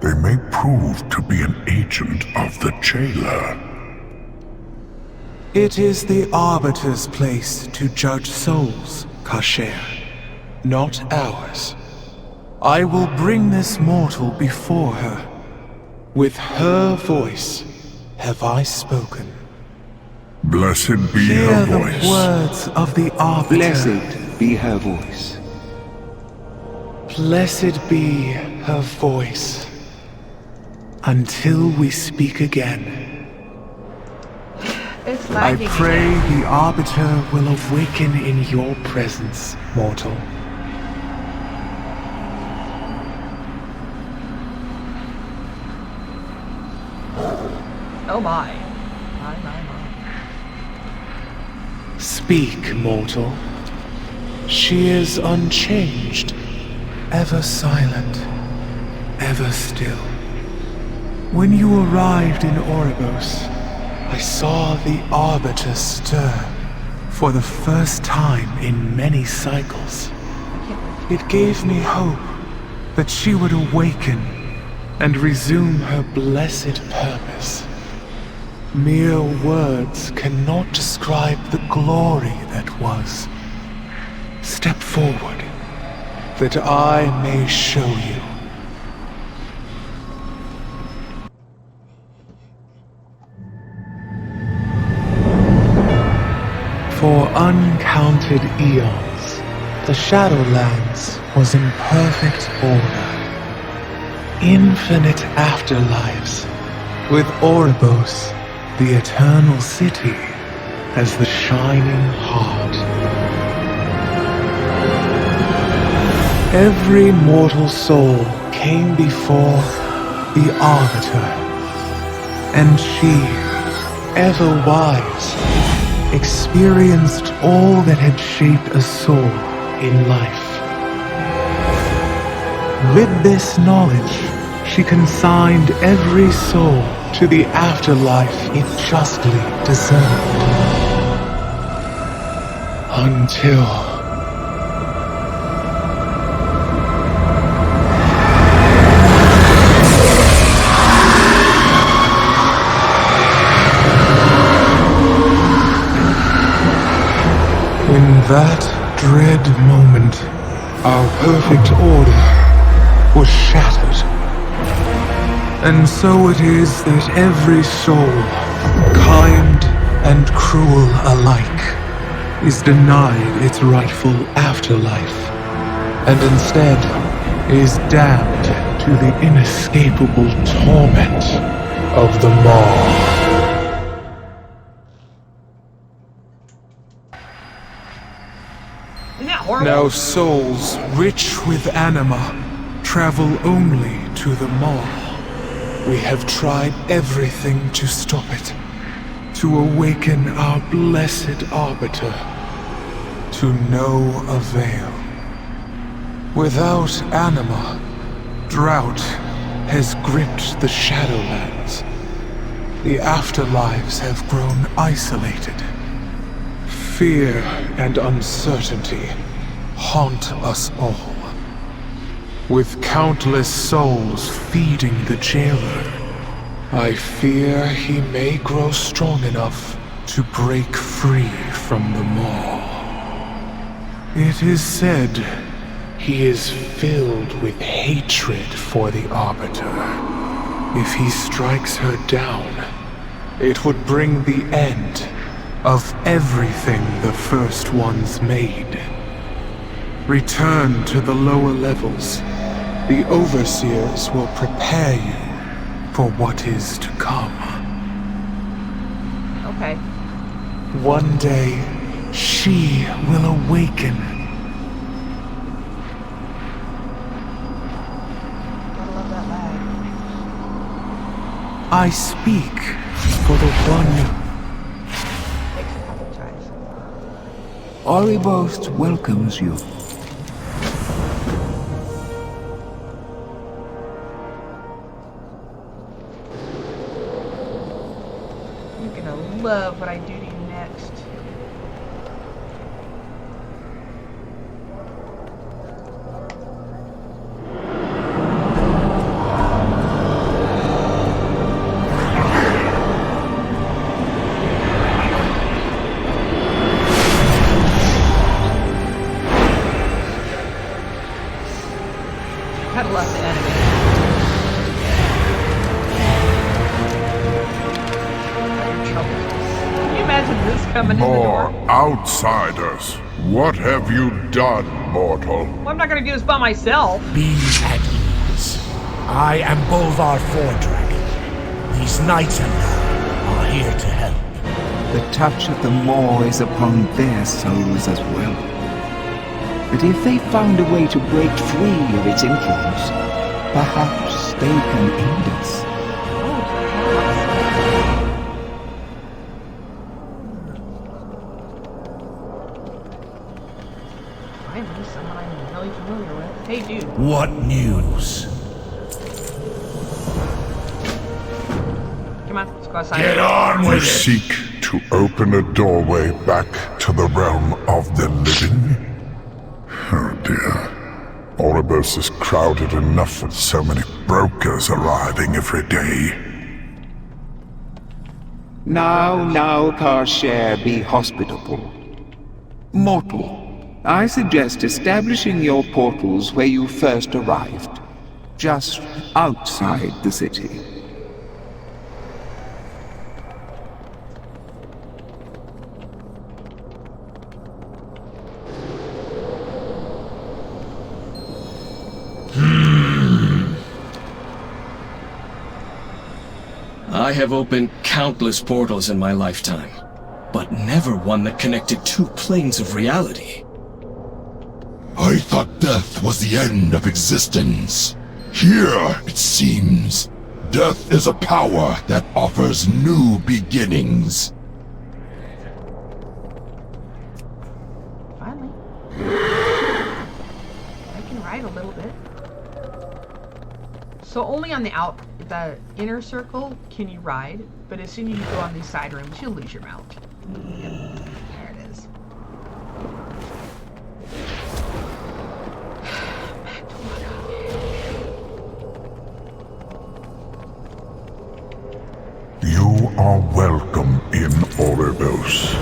They may prove to be an agent of the jailer. It is the Arbiter's place to judge souls, Kasher, not ours. I will bring this mortal before her. With her voice have I spoken. Blessed be Hear her the voice. words of the Arbiter. Blessed be her voice. Blessed be her voice. Until we speak again. It's I lagging pray again. the Arbiter will awaken in your presence, mortal. Oh my. My. Speak, mortal. She is unchanged, ever silent, ever still. When you arrived in Oribos, I saw the Arbiter stir for the first time in many cycles. It gave me hope that she would awaken and resume her blessed purpose. Mere words cannot describe the glory that was. Step forward, that I may show you. For uncounted eons, the Shadowlands was in perfect order. Infinite afterlives, with Oribos, the eternal city, as the shining heart. Every mortal soul came before the Arbiter, and she, ever wise, experienced all that had shaped a soul in life. With this knowledge, she consigned every soul to the afterlife it justly deserved. Until... in that dread moment, our perfect order was shattered. And so it is that every soul, kind and cruel alike, is denied its rightful afterlife, and instead is damned to the inescapable torment of the Maw. Isn't that horrible? Now souls rich with anima travel only to the Maw. We have tried everything to stop it, to awaken our blessed Arbiter, to no avail. Without anima, drought has gripped the Shadowlands. The afterlives have grown isolated. Fear and uncertainty haunt us all. With countless souls feeding the jailer, I fear he may grow strong enough to break free from the Maw. It is said he is filled with hatred for the Arbiter. If he strikes her down, it would bring the end of everything the First Ones made. Return to the lower levels. The Overseers will prepare you for what is to come. Okay. One day, she will awaken. Gotta love that lag. I speak for the one. Oribos welcomes you. You're gonna love what I do to you next. Gotta love the enemy. Can you imagine this coming in the door? More outsiders. What have you done, mortal? Well, I'm not gonna do this by myself. Be at ease. I am Bolvar Fordragon. These knights and I are here to help. The touch of the Maw is upon their souls as well. But if they found a way to break free of its influence, perhaps they can aid us. Finally, someone I'm really familiar with. Hey, dude. What news? Come on, let's go outside. Get on You with it! seek to open a doorway back to the realm of the living? Oh dear. Oribos is crowded enough with so many brokers arriving every day. Now, Karshare, be hospitable. Mortal, I suggest establishing your portals where you first arrived, just outside the city. I have opened countless portals in my lifetime, but never one that connected two planes of reality. I thought death was the end of existence. Here, it seems, death is a power that offers new beginnings. Finally. I can ride a little bit. So only on the inner circle can you ride, but as soon as you go on these side rooms, you'll lose your mount. Yep. There it is. You are welcome in Oribos.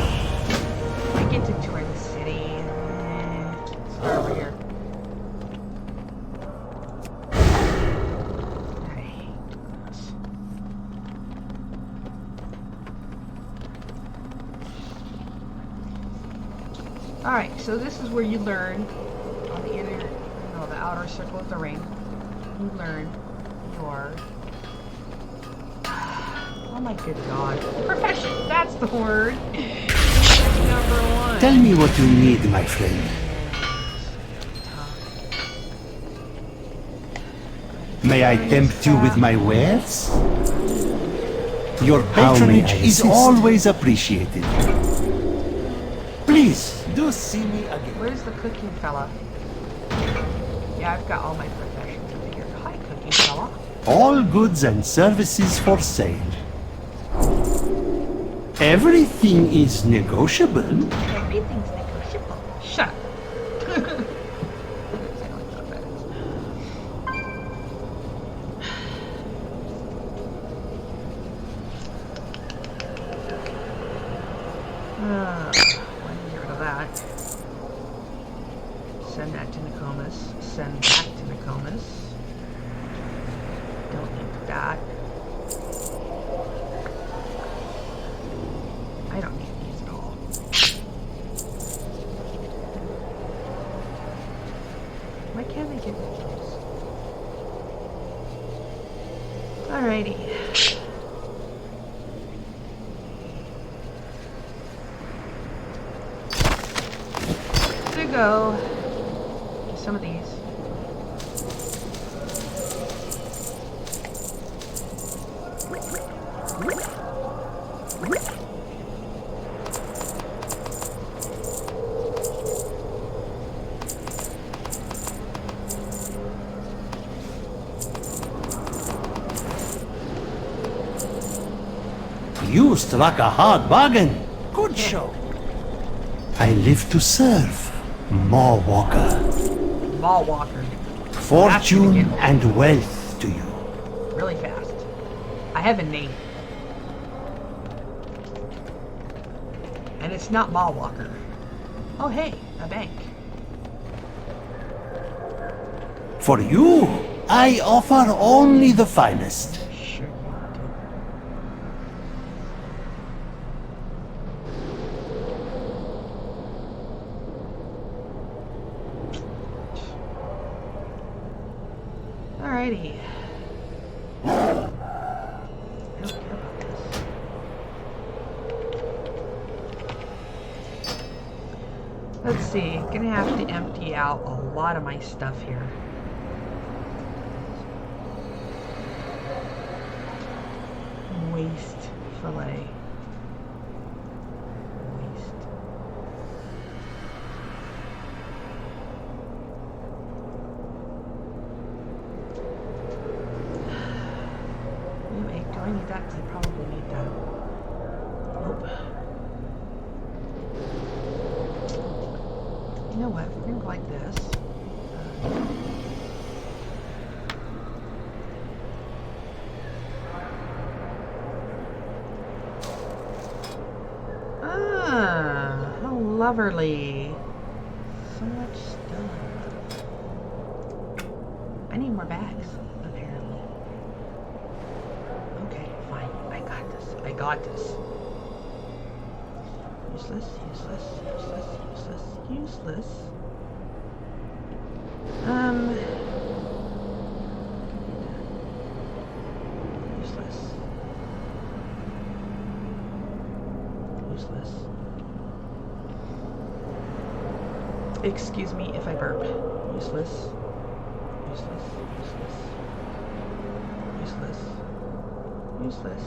I get to tour the city. Let's start over here. Alright, so this is where you learn on the inner, the outer circle of the ring. You learn your... Oh my good god. Profession! That's the word! Number 1. Tell me what you need, my friend. May I tempt you with my wares? Your patronage is always appreciated. Please, do see me again. Where's the cooking fella? Yeah, I've got all my professions over here. Hi, cooking fella. All goods and services for sale. Everything is negotiable. Everything's negotiable. Shut up. Why did you get rid of that? Send that to Nokomis. Send that to Nokomis. Don't need that. I don't need these at all. Why can't I get rid of those? Alrighty. Go. Some of these. You struck a hard bargain. Good show. I live to serve. Maw Walker. Maw Walker. Fortune and wealth to you. Really fast. I have a name. And it's not Maw Walker. Oh hey, a bank. For you, I offer only the finest. Alrighty. I don't care about this. Let's see. Gonna have to empty out a lot of my stuff here. Waste fillet. Do I need that? Because I probably need that. Nope. You know what? We're going to go like this. How lovely. So much stuff. I need more bags, apparently. Okay, fine. I got this. I got this. Useless, useless, useless, useless, useless. Useless. Useless. Excuse me if I burp. Useless. Useless. Useless. Useless. Useless.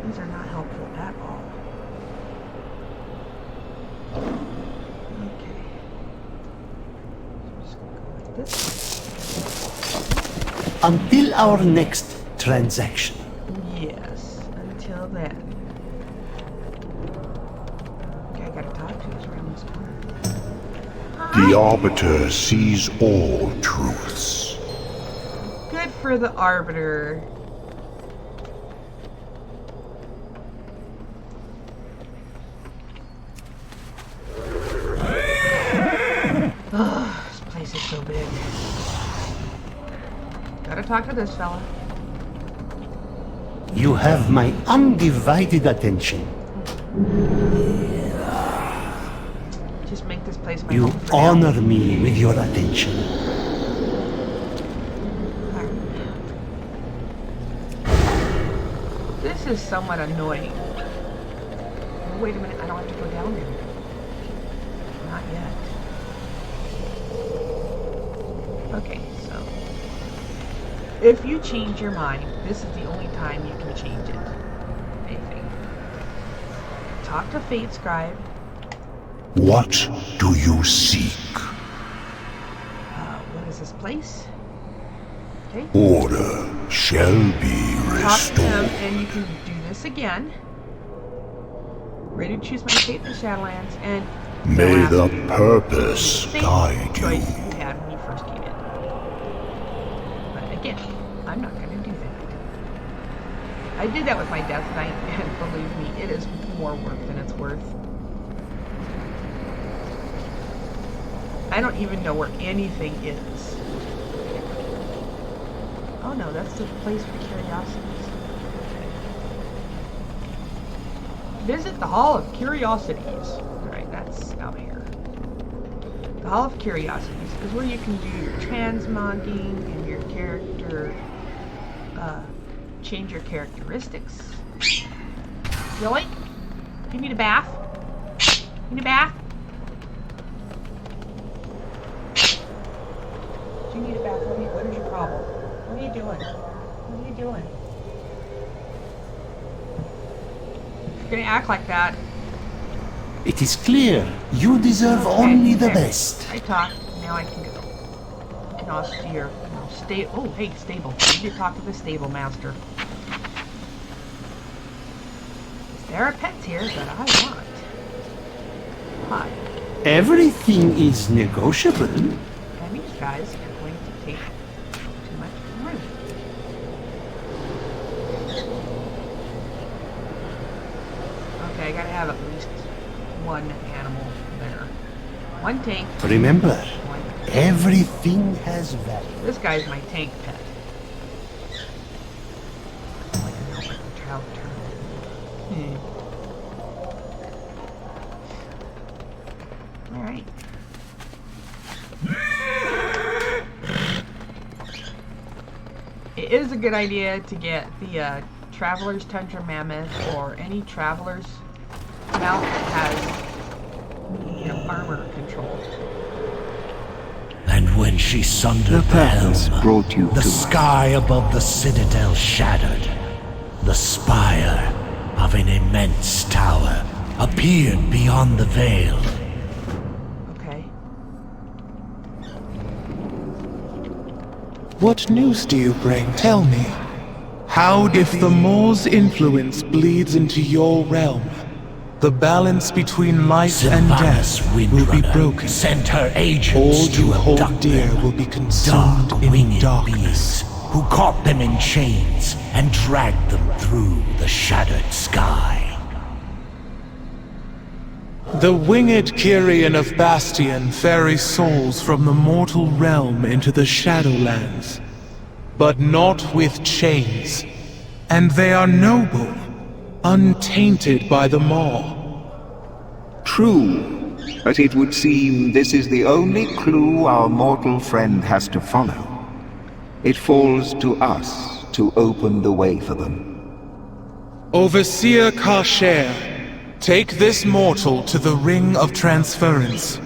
These are not helpful at all. Okay. So I'm just gonna go like this. Until our next transaction. Yes, until then. Okay, I gotta talk to who's around this corner. The Arbiter sees all truths. Good for the Arbiter. Oh, this place is so big. Gotta talk to this fella. You have my undivided attention. just make this place my You home for now. honor me with your attention. This is somewhat annoying. Oh, wait a minute, I don't have to go down there. Not yet. Okay, so if you change your mind, this is the only time you can change it. I think. Talk to Fate Scribe. What do you seek? What is this place? Okay. Order shall be Talk to him, restored. and you can do this again. Ready to choose my fate in the Shadowlands, and May the purpose same guide choice you. you had when you first came in. But again, I'm not going to do that. I did that with my Death Knight, and believe me, it is more work than it's worth. I don't even know where anything is. Oh no, that's the place for curiosities. Okay. Visit the Hall of Curiosities. Alright, that's out here. The Hall of Curiosities is where you can do your transmogging and your character, change your characteristics. Really? You need a bath? You need a bath? Do you need a bath? What is your problem? What are you doing? What are you doing? If you're gonna act like that. It is clear you deserve only the best. I talked. Now I can go. And I'll steer. Stay. Oh, hey, stable. I need to talk to the stable master. There are pets here that I want. Hi. Everything is negotiable. And these guys are going to take too much room. Okay, I gotta have at least one animal there. One tank. Remember, everything has value. This guy's my tank pet. Like an Albert Trout turtle. Alright. It is a good idea to get the Traveler's Tundra Mammoth or any Traveler's mount that has, you know, armor control. And when she sundered the helm, brought you the to sky above the citadel shattered. The spire of an immense tower appeared beyond the veil. Okay. What news do you bring? Tell me. How if the Moor's influence bleeds into your realm, the balance between life and death will be broken. Sent her agents All to you hold abduct dear them. will be consumed in Dark-winged darkness. beings who caught them in chains and dragged them through the shattered sky. The winged Kyrian of Bastion ferry souls from the mortal realm into the Shadowlands, but not with chains, and they are noble, untainted by the Maw. True, but it would seem this is the only clue our mortal friend has to follow. It falls to us to open the way for them. Overseer Kasher, take this mortal to the Ring of Transference.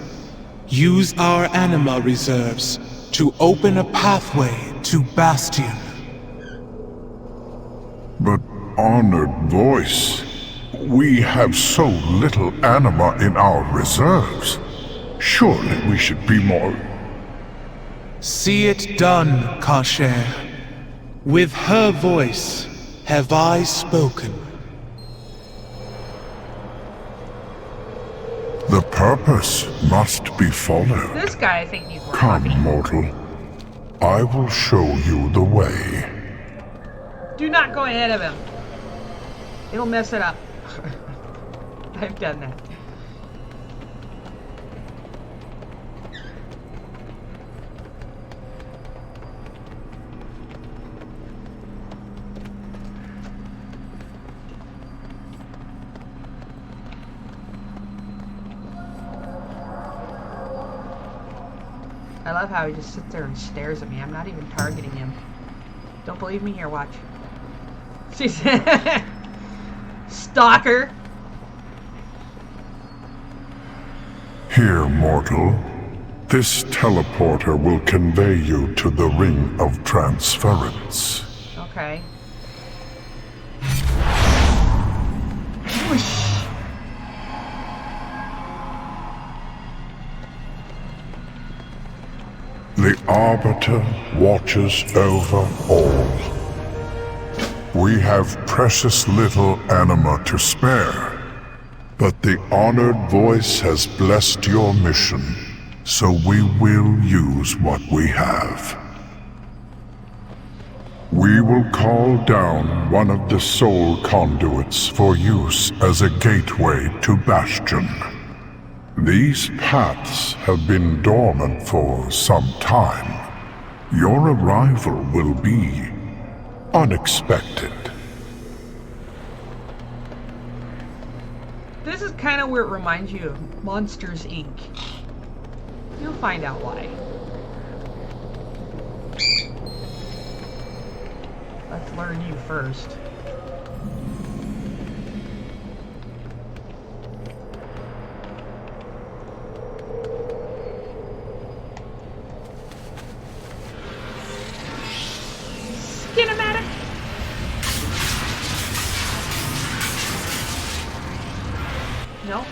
Use our anima reserves to open a pathway to Bastion. But, honored voice, we have so little anima in our reserves. Surely we should be more... See it done, Kasher. With her voice have I spoken. The purpose must be followed. This guy, I think, needs more Come, coffee. mortal. I will show you the way. Do not go ahead of him. It'll mess it up. I've done that. I love how he just sits there and stares at me. I'm not even targeting him. Don't believe me? Here, watch. She's stalker. Here, mortal. This teleporter will convey you to the Ring of Transference. Okay. Whoosh. The Arbiter watches over all. We have precious little anima to spare, but the honored voice has blessed your mission, so we will use what we have. We will call down one of the soul conduits for use as a gateway to Bastion. These paths have been dormant for some time. Your arrival will be unexpected. This is kind of where it reminds you of Monsters, Inc. You'll find out why. Let's learn you first. Kinematic. No?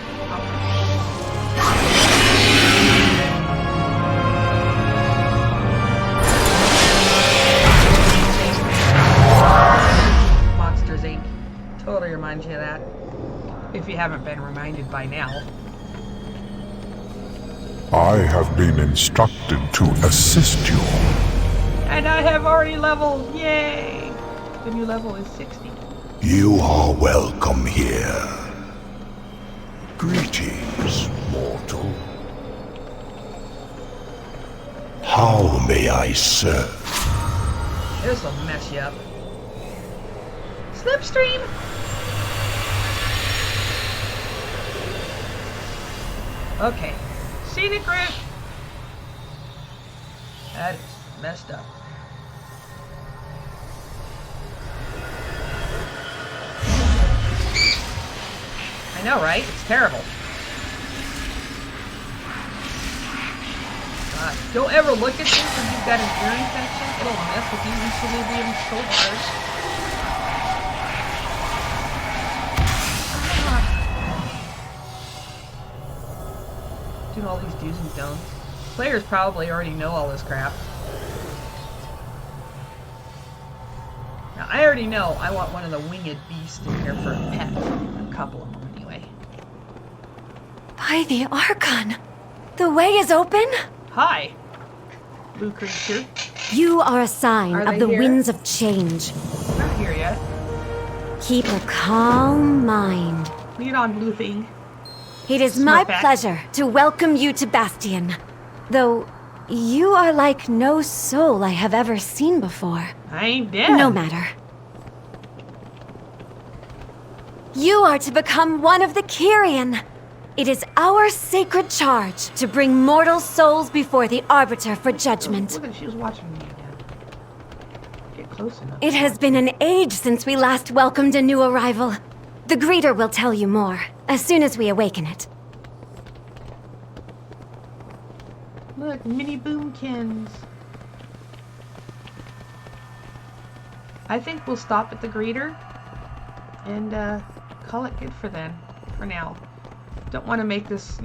Monsters Inc. Totally reminds you of that. If you haven't been reminded by now. I have been instructed to assist you. And I have already leveled. Yay! The new level is 60. You are welcome here. Greetings, mortal. How may I serve? This'll mess you up. Slipstream! Okay. Scenic route! That is messed up. I know, right? It's terrible. God, don't ever look at this when you've got an ear infection. It'll mess with you equilibrium so hard. Doing all these do's and don'ts. Players probably already know all this crap. Now, I already know I want one of the winged beasts in here for a pet. A couple of them, anyway. By the Archon! The way is open? Hi, blue creature. You are a sign Are of they the here? winds of change. Not here yet. Keep a calm mind. Lead on, blue thing. It is my Smart back. pleasure to welcome you to Bastion. Though, you are like no soul I have ever seen before. I ain't dead. No matter. You are to become one of the Kyrian. It is our sacred charge to bring mortal souls before the Arbiter for judgment. Look at, she was watching me again. Get close enough. It has been an age since we last welcomed a new arrival. The greeter will tell you more, as soon as we awaken it. Look, mini boomkins. I think we'll stop at the greeter and call it good for now. Don't want to make this,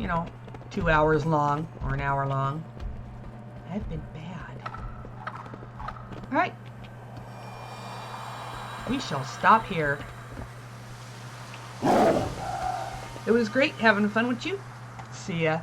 2 hours long or an hour long. I've been bad. Alright. We shall stop here. It was great having fun with you. See ya.